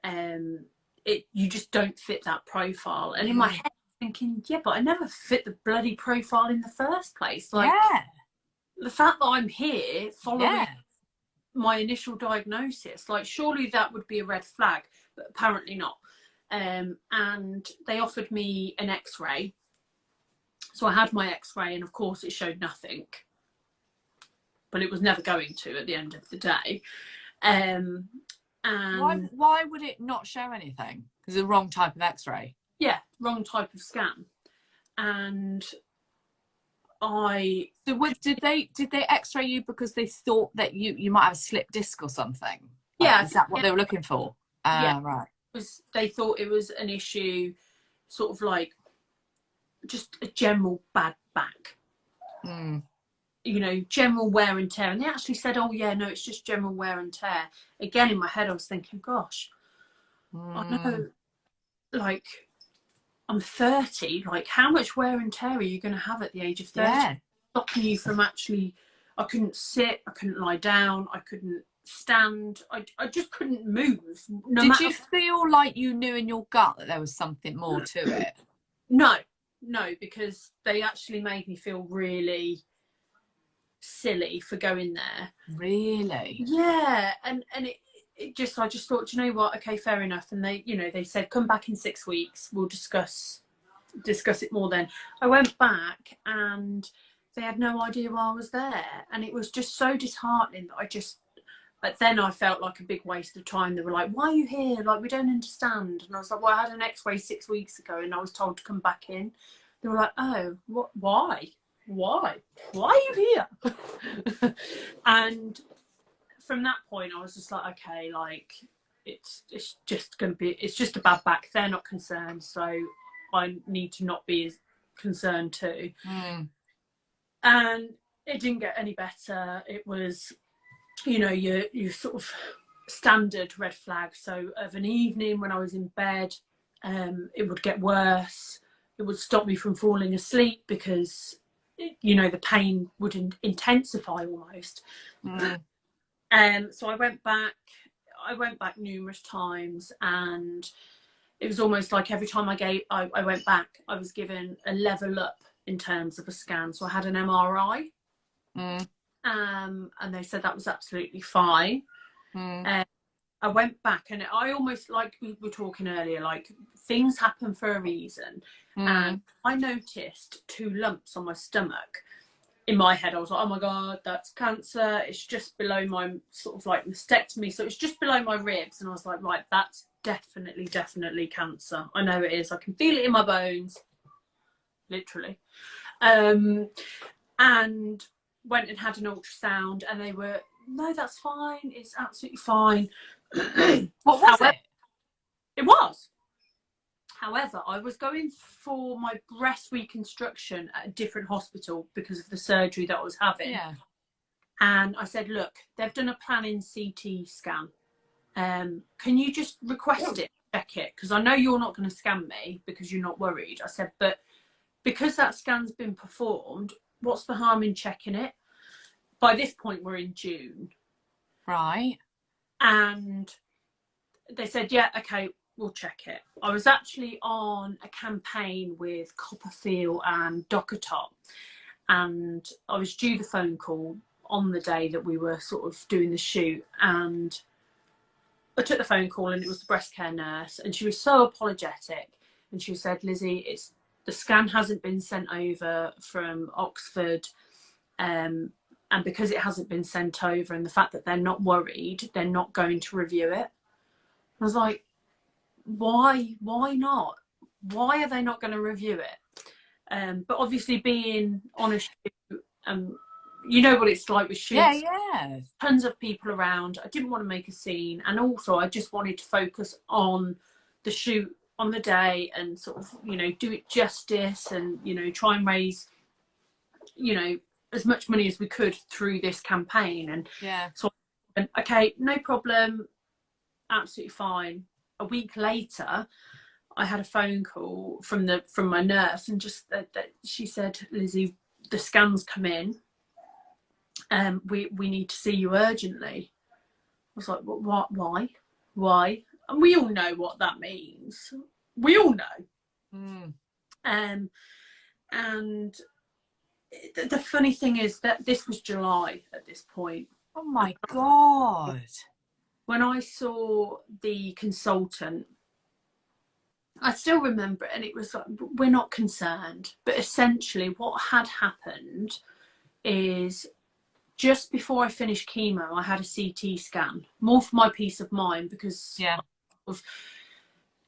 you just don't fit that profile. And in my head thinking, yeah, but I never fit the bloody profile in the first place. Like, the fact that I'm here following my initial diagnosis, like, surely that would be a red flag, but apparently not. And they offered me an X-ray. So I had my X-ray, and of course it showed nothing, but it was never going to at the end of the day. And why would it not show anything? Because the wrong type of X-ray. Yeah, wrong type of scan. And did they X-ray you because they thought that you might have a slip disc or something? Like, is that what they were looking for? Right. They thought it was an issue, sort of like just a general bad back. You know, general wear and tear. And they actually said, oh yeah, no, it's just general wear and tear. Again, in my head I was thinking, gosh, I know, like, I'm 30, like, how much wear and tear are you going to have at the age of 30? Stopping you from actually, I couldn't sit, I couldn't lie down, I couldn't stand, I just couldn't move. Did you feel like you knew in your gut that there was something more to it? No, because they actually made me feel really silly for going there. Really? Yeah, and I just thought, you know what, okay, fair enough. And they said, come back in 6 weeks, we'll discuss it more then. I went back and they had no idea why I was there, and it was just so disheartening that but then I felt like a big waste of time. They were like, why are you here? Like, we don't understand. And I was like, well, I had an X-ray 6 weeks ago and I was told to come back in. They were like, oh, what? Why are you here? And from that point I was just like, okay, like, it's just a bad back. They're not concerned, so I need to not be as concerned too. And it didn't get any better. It was, you know, your sort of standard red flag. So of an evening when I was in bed, it would get worse. It would stop me from falling asleep because, you know, the pain would intensify almost. So I went back numerous times, and it was almost like every time I went back, I was given a level up in terms of a scan. So I had an MRI. And they said that was absolutely fine. I went back, and I almost, like we were talking earlier, like, things happen for a reason. And I noticed 2 lumps on my stomach. In my head I was like, oh my god, that's cancer. It's just below my sort of like mastectomy, so it's just below my ribs. And I was like, right, that's definitely cancer. I know it is. I can feel it in my bones, literally. And went and had an ultrasound, and they were, no, that's fine, it's absolutely fine. What was it? It was. However, I was going for my breast reconstruction at a different hospital because of the surgery that I was having. Yeah. And I said, look, they've done a planning CT scan. Can you just request it, check it? Because I know you're not going to scan me because you're not worried. I said, but because that scan's been performed, what's the harm in checking it? By this point, we're in June. Right. And they said, yeah, okay, we'll check it. I was actually on a campaign with Copperfield and Dockertop, and I was due the phone call on the day that we were sort of doing the shoot, and I took the phone call, and it was the breast care nurse, and she was so apologetic, and she said, Lizzie, the scan hasn't been sent over from Oxford, and because it hasn't been sent over, and the fact that they're not worried, they're not going to review it. I was like, why not? Why are they not going to review it? But obviously being on a shoot, you know what it's like with shoots. Yeah. Tons of people around. I didn't want to make a scene, and also I just wanted to focus on the shoot on the day and sort of, you know, do it justice, and, you know, try and raise, you know, as much money as we could through this campaign. And Yeah. so, okay, no problem, absolutely fine. A week later, I had a phone call from my nurse, and just that she said, Lizzie, the scan's come in, we need to see you urgently. I was like, what? Why? And we all know what that means. We all know. And the funny thing is that this was July at this point. Oh my God. When I saw the consultant, I still remember it, and it was like, we're not concerned. But essentially what had happened is, just before I finished chemo, I had a CT scan, more for my peace of mind, because I was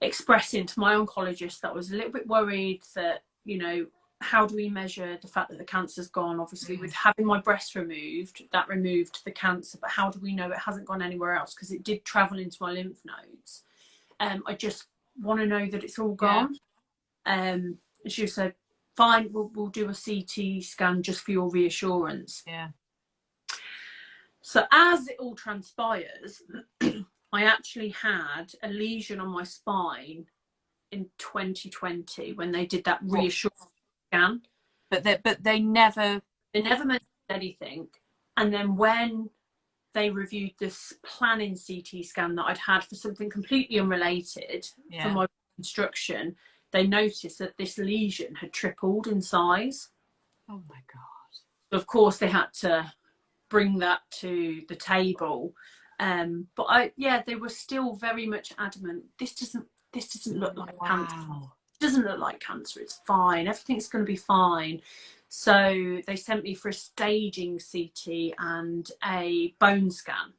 expressing to my oncologist that I was a little bit worried that, you know, how do we measure the fact that the cancer's gone? Obviously, with having my breast removed, that removed the cancer, but how do we know it hasn't gone anywhere else? Because it did travel into my lymph nodes. I just want to know that it's all gone. And she said, fine, we'll do a CT scan just for your reassurance. Yeah. So as it all transpires, I actually had a lesion on my spine in 2020 when they did that reassurance scan. But they never mentioned anything. And then when they reviewed this planning CT scan that I'd had for something completely unrelated for my reconstruction, they noticed that this lesion had tripled in size. Oh my God. So of course they had to bring that to the table. But they were still very much adamant. This doesn't look like cancer. It doesn't look like cancer. It's fine. Everything's going to be fine. So they sent me for a staging CT and a bone scan.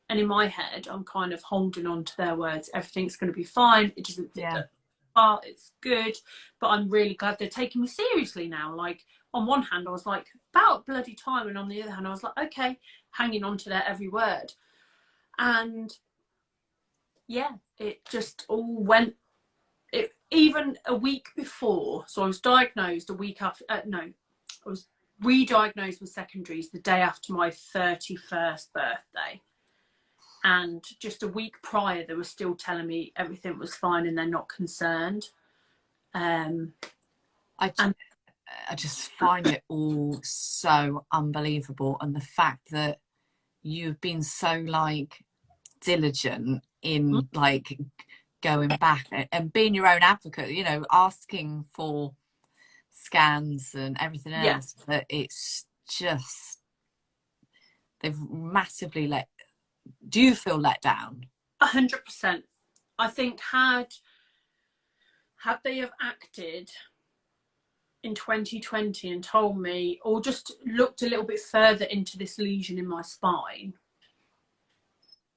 And in my head, I'm kind of holding on to their words. Everything's going to be fine. It doesn't fit that far. It's good. But I'm really glad they're taking me seriously now. Like, on one hand, I was like, about bloody time. And on the other hand, I was like, okay, hanging on to their every word. And yeah, it just all went, even a week before. So I was diagnosed a week after, I was re-diagnosed with secondaries the day after my 31st birthday. And just a week prior, they were still telling me everything was fine and they're not concerned. I just find it all so unbelievable. And the fact that you've been so like diligent in like going back and being your own advocate, you know, asking for scans and everything else, that it's just, they've massively do you feel let down? 100%. I think had they have acted in 2020 and told me, or just looked a little bit further into this lesion in my spine,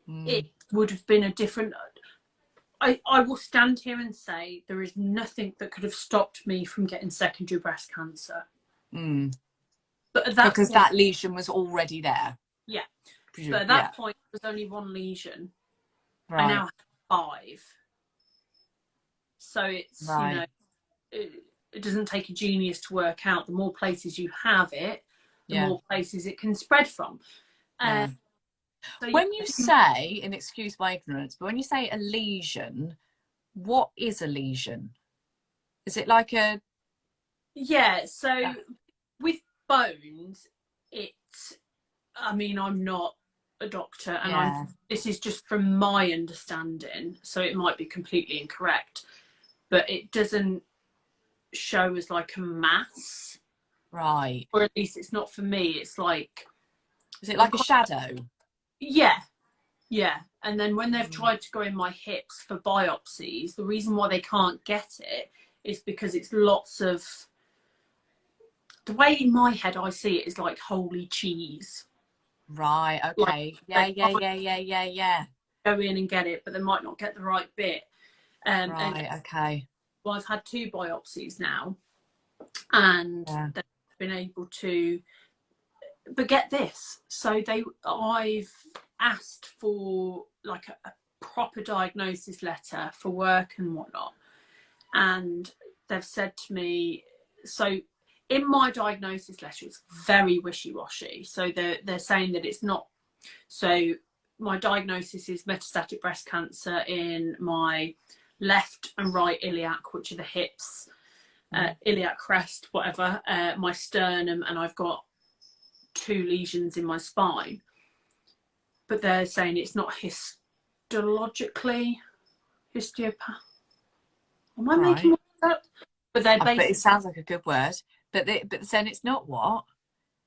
it would have been a different. I will stand here and say there is nothing that could have stopped me from getting secondary breast cancer. But at that because point, that lesion was already there. Yeah. But at that point, there was only one lesion. Right. I now have 5. So it's, Right. you know, it doesn't take a genius to work out the more places you have it, the more places it can spread from. Yeah. So When you say, and excuse my ignorance, but when you say a lesion, what is a lesion? Is it like a... Yeah, so with bones, it's, I mean, I'm not a doctor, and this is just from my understanding, so it might be completely incorrect, but it doesn't show as like a mass. Right. Or at least it's not for me. It's like... Is it like a shadow? Yeah. Yeah. And then when they've tried to go in my hips for biopsies, the reason why they can't get it is because it's lots of... The way in my head I see it is like holy cheese. Right, okay. Like, Yeah. go in and get it, but they might not get the right bit. Right, okay. Well, I've had 2 biopsies now, and they've been able to... But get this, so I've asked for like a proper diagnosis letter for work and whatnot, and they've said to me, so in my diagnosis letter it's very wishy-washy, so they're saying that it's not... So my diagnosis is metastatic breast cancer in my left and right iliac, which are the hips, iliac crest, whatever, my sternum, and I've got 2 lesions in my spine. But they're saying it's not histologically histiopath. Am I making words up? But they're basically... But it sounds like a good word. But then it's not what?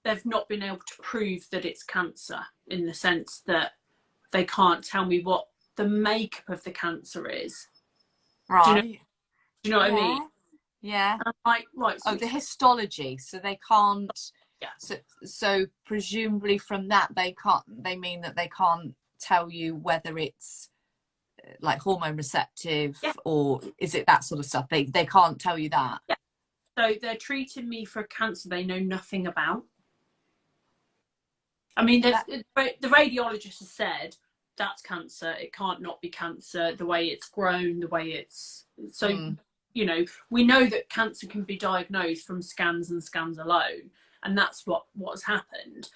They've not been able to prove that it's cancer, in the sense that they can't tell me what the makeup of the cancer is. Right. Do you know what I mean? Yeah. And I'm like, right. So the histology. So they can't... Yeah. So presumably from that they mean that they can't tell you whether it's like hormone receptive or is it that sort of stuff. They can't tell you that. Yeah. So they're treating me for cancer they know nothing about. I mean, the radiologist has said that's cancer. It can't not be cancer. The way it's grown, the way it's... So, you know, we know that cancer can be diagnosed from scans and scans alone. And that's what's happened.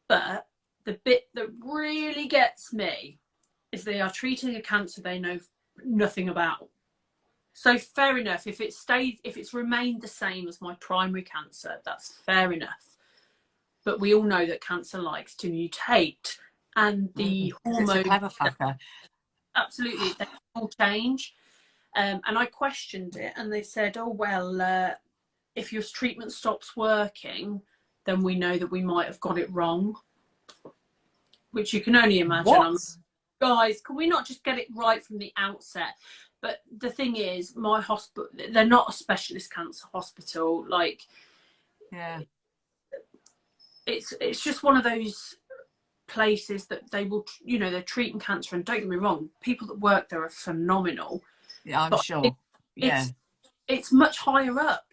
But the bit that really gets me is they are treating a cancer they know nothing about. So fair enough, if it's remained the same as my primary cancer, that's fair enough. But we all know that cancer likes to mutate, and the hormone... It's a clever fucker. Absolutely, they all change. And I questioned it, and they said, oh, well, if your treatment stops working, then we know that we might have got it wrong. Which you can only imagine. Guys, can we not just get it right from the outset? But the thing is, my hospital, they're not a specialist cancer hospital. Like, it's just one of those places that they will, you know, they're treating cancer. And don't get me wrong, people that work there are phenomenal. Yeah, I'm sure. It's much higher up.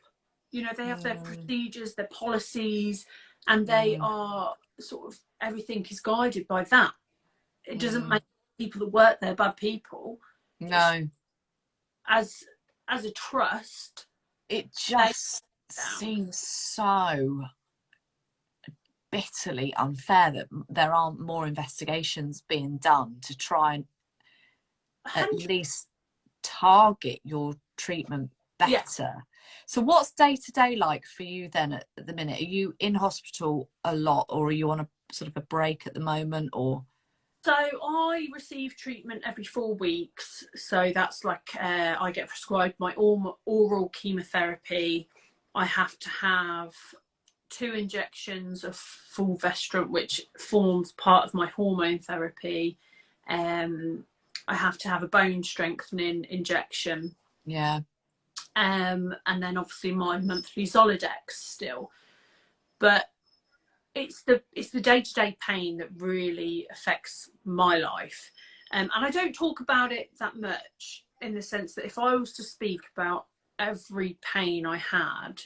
You know, they have their procedures, their policies, and they are sort of, everything is guided by that. It doesn't make people that work there bad people. No. As a trust, it just seems so bitterly unfair that there aren't more investigations being done to try and at least target your treatment better. So what's day-to-day like for you then at the minute? Are you in hospital a lot, or are you on a sort of a break at the moment, or? So I receive treatment every 4 weeks. So that's like I get prescribed my oral chemotherapy. I have to have 2 injections of fulvestrant, which forms part of my hormone therapy. I have to have a bone strengthening injection. Yeah. And then obviously my monthly Zoladex still. But it's the day-to-day pain that really affects my life. And I don't talk about it that much, in the sense that if I was to speak about every pain I had,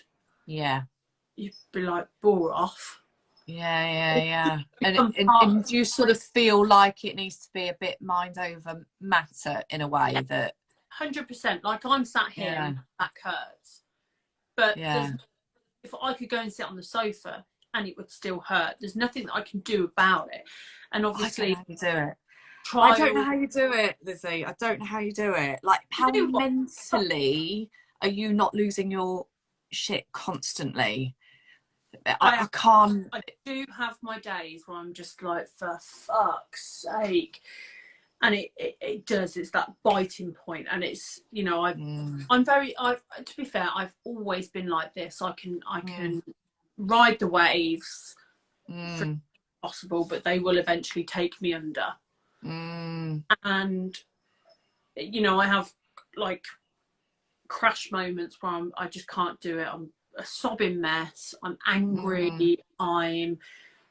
you'd be like, bore off. Yeah. And do you sort of feel like it needs to be a bit mind over matter in a way that... 100%. Like, I'm sat here and my back hurts, but if I could go and sit on the sofa and it would still hurt, there's nothing that I can do about it. And obviously, I don't know how you do it. I don't know how you do it, Lizzie. I don't know how you do it. Like, how mentally are you not losing your shit constantly? I can't. I do have my days where I'm just like, for fuck's sake. And it does. It's that biting point, and it's, you know, I'm very. To be fair, I've always been like this. I can ride the waves for possible, but they will eventually take me under. And you know, I have like crash moments where I just can't do it. I'm a sobbing mess. I'm angry. I'm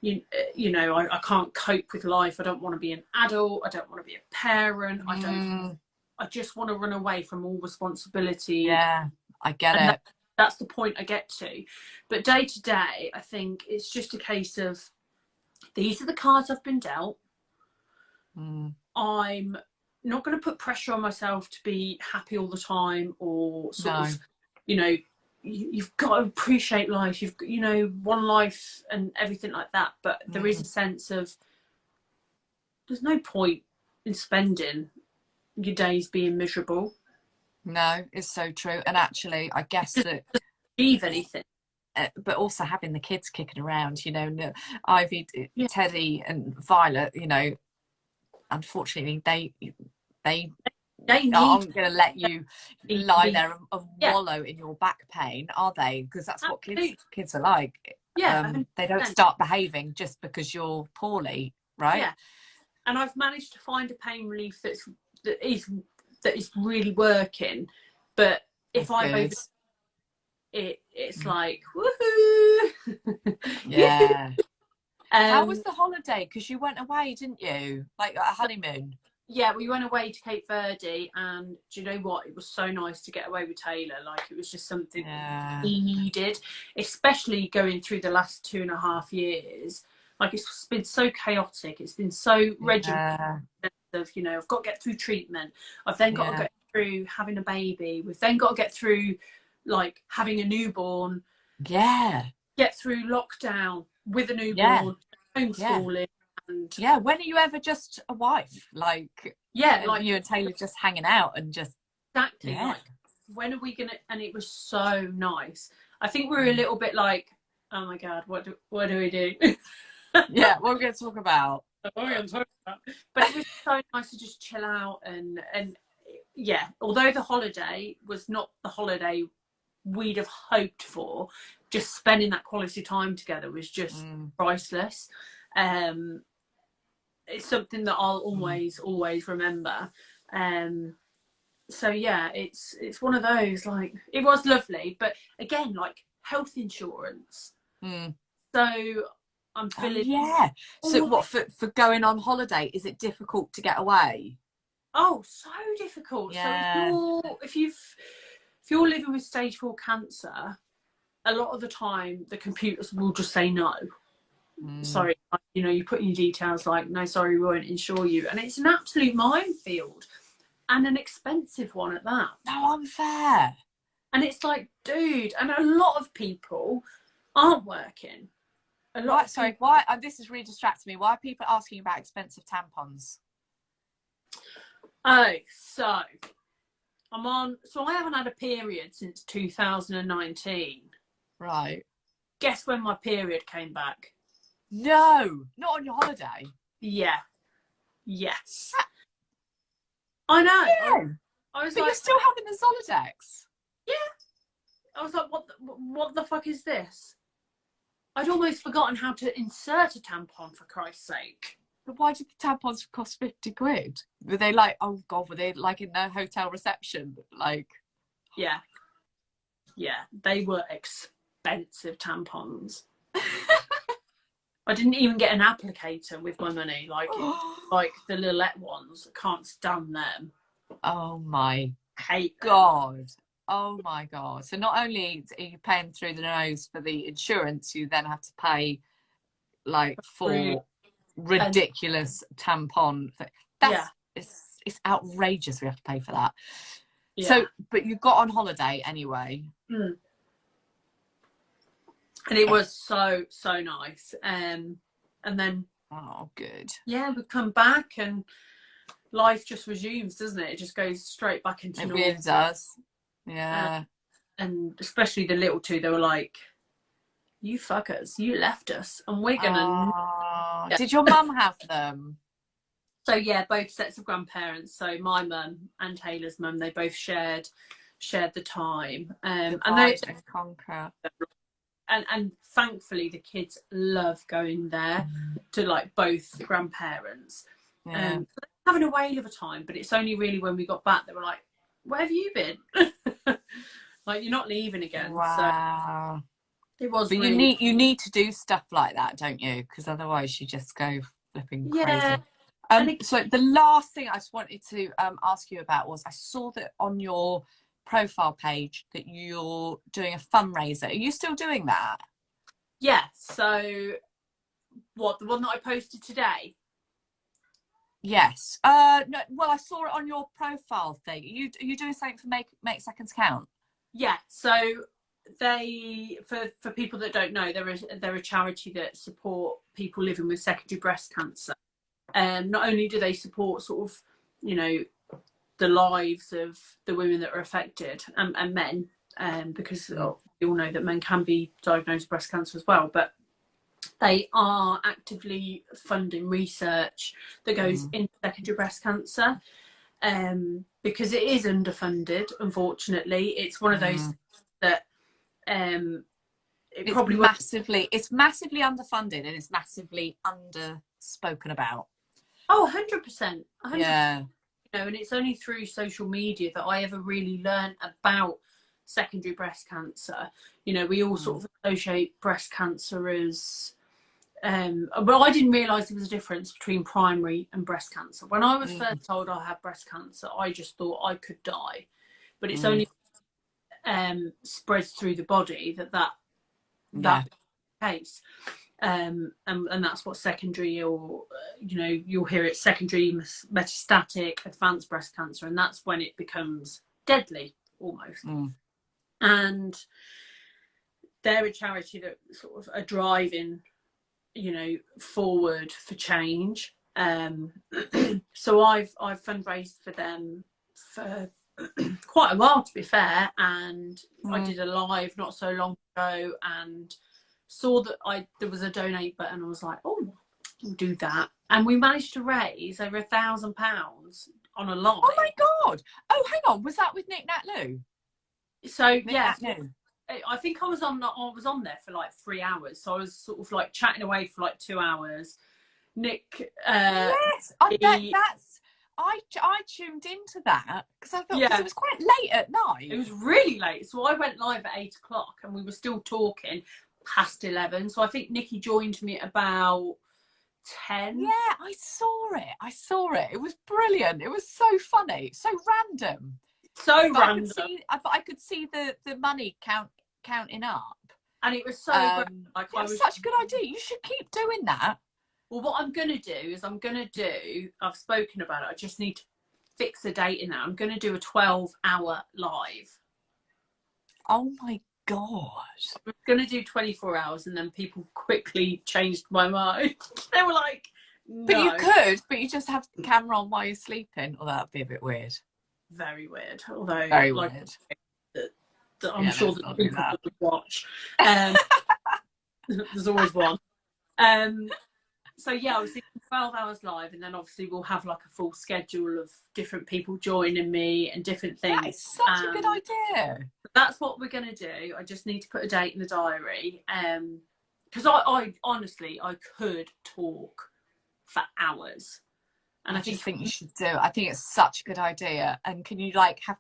you know, I can't cope with life. I don't want to be an adult. I don't want to be a parent. I just want to run away from all responsibility. Yeah, I get it. That's the point I get to. But day to day, I think it's just a case of, these are the cards I've been dealt. I'm not going to put pressure on myself to be happy all the time, or sort of, you know, you've got to appreciate life. You've, you know, one life and everything like that. But there is a sense of, there's no point in spending your days being miserable. No, it's so true. And actually, I guess that achieve anything. But also having the kids kicking around, you know, Ivy, Teddy and Violet, you know, unfortunately they aren't going to let you lie there and wallow in your back pain, are they? Because that's what kids are like. They don't start behaving just because you're poorly, right? Yeah. And I've managed to find a pain relief that is really working. But if I it's like, woohoo. Yeah. How was the holiday? Because you went away, didn't you? Like a honeymoon. Yeah, we went away to Cape Verde, and do you know what? It was so nice to get away with Taylor. Like, it was just something he needed, especially going through the last 2.5 years. Like, it's been so chaotic. It's been so regimented of, you know, I've got to get through treatment. I've then got to get through having a baby. We've then got to get through, like, having a newborn. Yeah. Get through lockdown with a newborn, homeschooling. And when are you ever just a wife? Like, like you and Taylor just hanging out and just exactly. Like, when are we gonna? And it was so nice. I think we were a little bit like, oh my god, what do we do? Yeah, what are we going to talk about? But it was so nice to just chill out and yeah. Although the holiday was not the holiday we'd have hoped for, just spending that quality time together was just priceless. It's something that I'll always remember. So yeah, it's one of those, like, it was lovely, but again, like, health insurance. So I'm feeling so what for going on holiday, is it difficult to get away? Oh, so difficult. So if you're living with stage 4 cancer, a lot of the time the computers will just say no. Sorry, you know, you put in your details like, no, sorry, we won't insure you. And it's an absolute minefield, and an expensive one at that. No, unfair. And it's like, dude, and a lot of people aren't working. Why? This is really distracting me. Why are people asking about expensive tampons? Oh, so I haven't had a period since 2019. Right. Guess when my period came back? No, not on your holiday. Yeah. Yes. I know. Yeah. I was but like, you're still having the Zoladex. Yeah. I was like, what the fuck is this? I'd almost forgotten how to insert a tampon, for Christ's sake. But why did the tampons cost 50 quid? Were they like, oh God, were they like in the hotel reception? Like, yeah, they were expensive tampons. I didn't even get an applicator with my money, like the Lillet ones. I can't stand them. Oh my God. Oh my God. So not only are you paying through the nose for the insurance, you then have to pay like for ridiculous tampon. It's outrageous we have to pay for that. Yeah. So, but you got on holiday anyway. And it was so nice. And then, Oh, good. yeah, we come back and life just resumes, doesn't it? It just goes straight back into normal. It really does. Yeah. And especially the little two, they were like, you fuckers, you left us and we're gonna Did your mum have them? So yeah, both sets of grandparents, so my mum and Taylor's mum, they both shared the time, and conquer. And thankfully the kids love going there to like both the grandparents. So having a whale of a time, but it's only really when we got back they were like, where have you been? Like, you're not leaving again. Wow. So it was. But really... you need to do stuff like that, don't you? Because otherwise you just go flipping crazy. So the last thing I just wanted to ask you about was, I saw that on your profile page that you're doing a fundraiser. Are you still doing that? Yeah. So what, the one that I posted today? Yes. No, well, I saw it on your profile thing. Are you doing something for Make Seconds Count? Yeah. So they, for people that don't know, they're a charity that support people living with secondary breast cancer. Not only do they support sort of, you know, the lives of the women that are affected and men, because we all know that men can be diagnosed with breast cancer as well, but they are actively funding research that goes into secondary breast cancer, because it is underfunded, unfortunately. It's one of those that it's massively underfunded, and it's massively underspoken about. Oh, 100%. Yeah. You know, and it's only through social media that I ever really learned about secondary breast cancer. You know, we all sort of associate breast cancer as, well, I didn't realise there was a difference between primary and breast cancer. When I was first told I had breast cancer, I just thought I could die. But it's only spreads through the body that case. And that's what secondary, or you know, you'll hear it, secondary metastatic advanced breast cancer, and that's when it becomes deadly almost. And they're a charity that sort of are driving, you know, forward for change. So I've fundraised for them for quite a while, to be fair, and I did a live not so long ago and saw that there was a donate button. I was like, oh, we'll do that, and we managed to raise over £1,000 on a live. Oh my god! Oh, hang on, was that with Nick Nat Lou? So yeah, I think I was on there for like 3 hours, so I was sort of like chatting away for like 2 hours. Nick, yes, I tuned into that because I thought, because it was quite late at night. It was really late, so I went live at 8 o'clock, and we were still talking past 11. So I think Nikki joined me at about 10. Yeah, I saw it. It was brilliant. It was so funny, so random. Random. But I could see the money counting up, and it was so great. Like, it was such a good idea. You should keep doing that. Well, what I'm going to do is I've spoken about it, I just need to fix a date in that. I'm going to do a 12-hour live. Oh my god. I'm going to do 24 hours, and then people quickly changed my mind. They were like, no. But you could, but you just have the camera on while you're sleeping. Or that'd be a bit weird. Very weird. Although, very weird. I'm sure that people would watch. There's always one. So yeah, I was thinking 12 hours live, and then obviously we'll have like a full schedule of different people joining me and different things. That is such a good idea. That's what we're going to do. I just need to put a date in the diary, because I honestly, I could talk for hours. And I just think you should do it. I think it's such a good idea. And can you like can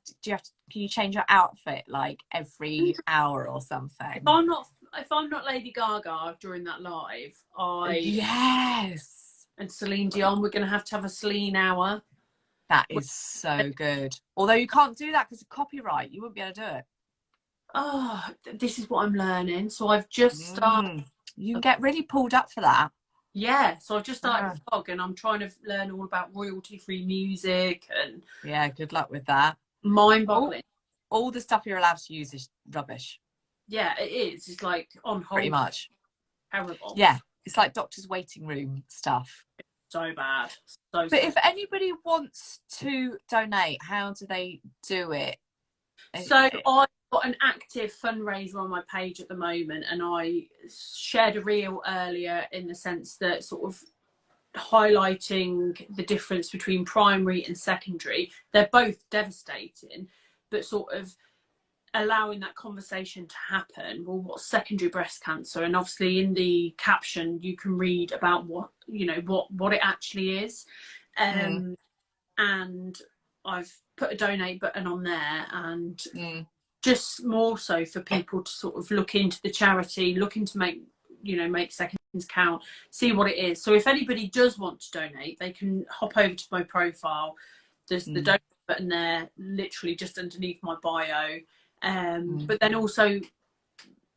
you change your outfit like every hour or something? If I'm not Lady Gaga during that live, yes. And Celine Dion, we're going to have a Celine hour. That is so good. Although you can't do that because of copyright. You wouldn't be able to do it. Oh, this is what I'm learning. So I've just started. You can get really pulled up for that. Yeah, so I've just started a vlog, and I'm trying to learn all about royalty-free music. And yeah, good luck with that. mind-boggling. All the stuff you're allowed to use is rubbish. Yeah, it is. It's like on hold. Pretty much. Terrible. Yeah, it's like doctor's waiting room stuff. So bad. But if anybody wants to donate, how do they do it? So I've got an active fundraiser on my page at the moment, and I shared a reel earlier in the sense that sort of highlighting the difference between primary and secondary. They're both devastating, but sort of allowing that conversation to happen. Well, what's secondary breast cancer? And obviously in the caption you can read about what it actually is. And I've put a donate button on there, and just more so for people to sort of look into the charity, looking to make seconds count, see what it is. So if anybody does want to donate, they can hop over to my profile. There's the donate button there, literally just underneath my bio. But then also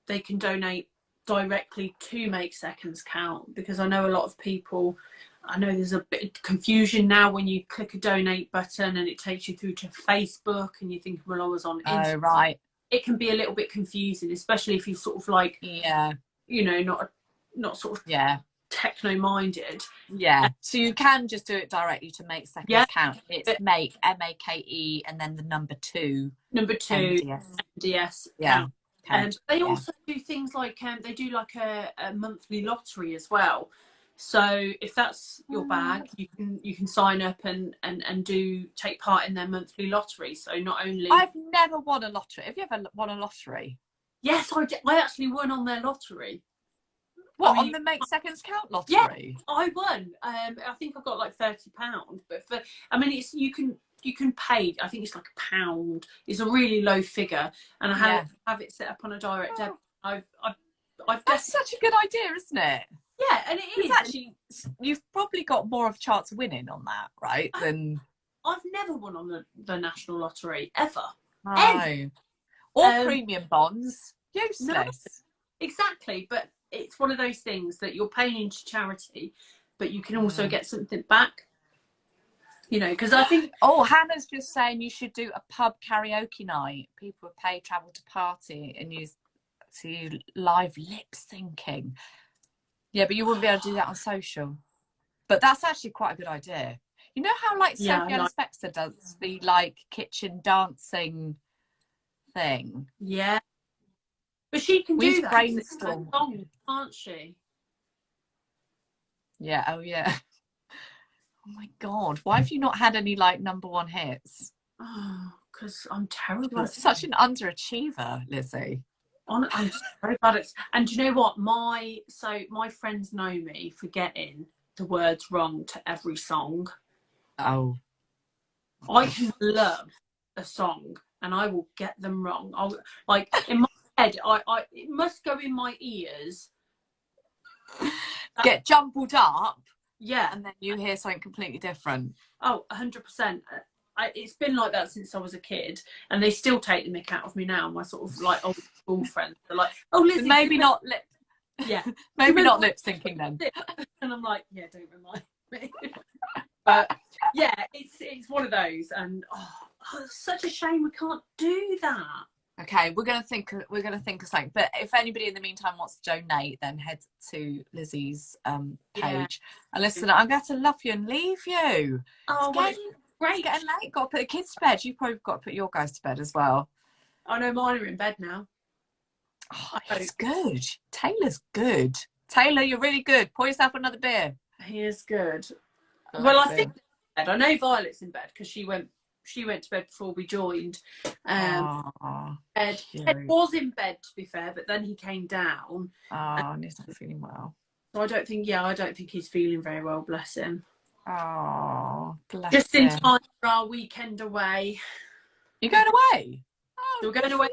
they can donate directly to Make Seconds Count, because I know a lot of people, I know there's a bit of confusion now when you click a donate button and it takes you through to Facebook and you think, well, I was on Instagram. Oh, right. It can be a little bit confusing, especially if you sort of like, not sort of techno-minded. Yeah. So you can just do it directly to Make Seconds Count. It's Make, MAKE, and then the number 2. Number 2, MDS. Yeah. And they also do things like they do like a monthly lottery as well. So if that's your bag, you can sign up and take part in their monthly lottery. So not only I've never won a lottery. Have you ever won a lottery? Yes, I actually won on their lottery. What, on the Make Seconds Count lottery? Yeah, I won. I think I got like £30, but it's you can pay. I think it's like £1. It's a really low figure, and I have it set up on a direct debit. That's such a good idea, isn't it? Yeah, and it is actually. You've probably got more of a chance of winning on that, right? Than I've never won on the national lottery ever. No. Ever. Or premium bonds. Useless. No, exactly, but it's one of those things that you're paying into charity, but you can also get something back. Because I think... Oh, Hannah's just saying you should do a pub karaoke night. People would pay travel to party and use to live lip syncing. Yeah, but you wouldn't be able to do that on social. But that's actually quite a good idea. You know how Sophie Ellis Bextor does the kitchen dancing thing? Yeah. But she can do that. Brainstorm. Can't she? Yeah, oh yeah. Oh my God, why have you not had any number 1 hits? Oh, because I'm terrible. You're such an underachiever, Lizzie. I'm very bad at... And do you know what? My friends know me for getting the words wrong to every song. Oh. I can love a song and I will get them wrong. In my head, it must go in my ears. Get jumbled up. Yeah. And then you hear something completely different. Oh, 100%. It's been like that since I was a kid, and they still take the mick out of me now. My sort of old school friends are like, "Oh, Lizzie, maybe not lip." Yeah, maybe not lip syncing then. And I'm like, yeah, don't remind me. But yeah, it's one of those, and it's such a shame we can't do that. Okay, we're gonna think of something. But if anybody in the meantime wants to donate, then head to Lizzie's page. And listen, I'm going to love you and leave you. Oh, great. It's getting late. Got to put the kids to bed. You've probably got to put your guys to bed as well. I know mine are in bed now. Oh, he's good. Taylor's good. Taylor, you're really good. Pour yourself another beer. He is good. Well, I think I know Violet's in bed because she went to bed before we joined. Ed was in bed, to be fair, but then he came down. And he's not feeling well. So I don't think he's feeling very well, bless him. Oh, bless Just him. in time for our weekend away. You're going away? Oh, we're going away.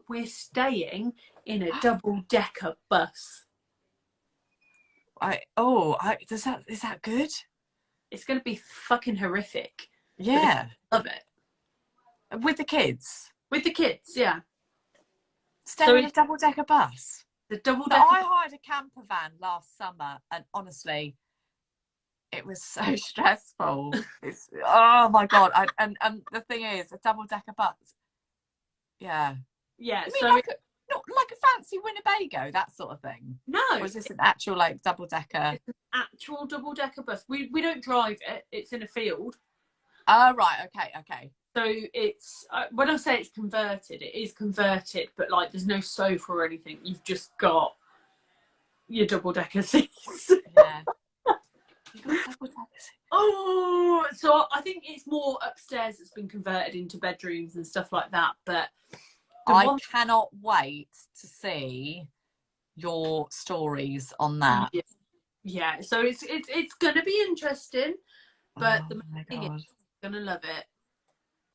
We're staying in a double-decker bus. Is that good? It's going to be fucking horrific. Yeah. Love it. With the kids? With the kids, yeah. Staying in a double-decker bus? The double-decker... I hired a camper van last summer, and honestly, It was so stressful. It's, oh my God. And the thing is, a double-decker bus. Yeah. Yeah. You mean So like not like a fancy Winnebago, that sort of thing? no, Or is this an actual like double-decker? it's an actual double-decker bus. We don't drive it. It's in a field. Oh, right. Okay. So it's when I say it's converted, it is converted, but like there's no sofa or anything. You've just got your double-decker seats. Yeah. You got double-decker seats. Oh, so I think it's more upstairs that's been converted into bedrooms and stuff like that. But I cannot wait to see your stories on that. Yeah. So it's going to be interesting, but Oh the my thing God. is, going to love it.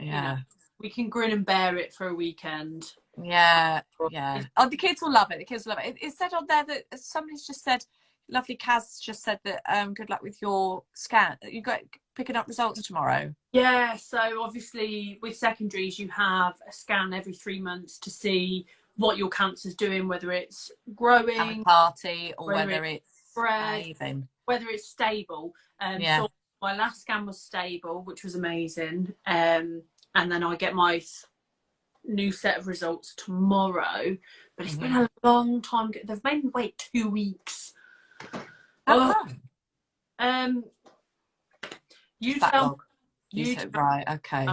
Yeah. You know, we can grin and bear it for a weekend. Yeah. Oh, the kids will love it. The kids will love it. It said on there that somebody's just said, lovely Kaz just said that good luck with your scan. You got picking up results tomorrow. Yeah, so obviously with secondaries you have a scan every 3 months to see what your cancer's doing, whether it's growing, Have a party, or whether it's spread, even. whether it's stable. Yeah. So my last scan was stable, which was amazing. And then I get my new set of results tomorrow. But it's been a long time. They've made me wait 2 weeks. You tell. Right, okay.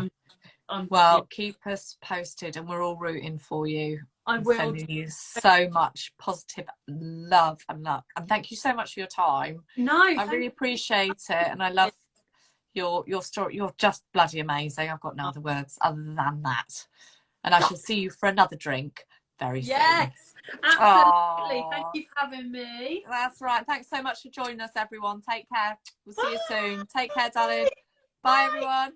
Well, keep us posted, and we're all rooting for you. I will. Sending you so much positive love and luck, and thank you so much for your time. No, I really appreciate it, and I love your story. You're just bloody amazing. I've got no other words other than that. And I shall see you for another drink very soon. Yes, absolutely. Thank you for having me. That's right. Thanks so much for joining us, everyone. Take care. We'll see you soon. Take care, darling. Bye, everyone.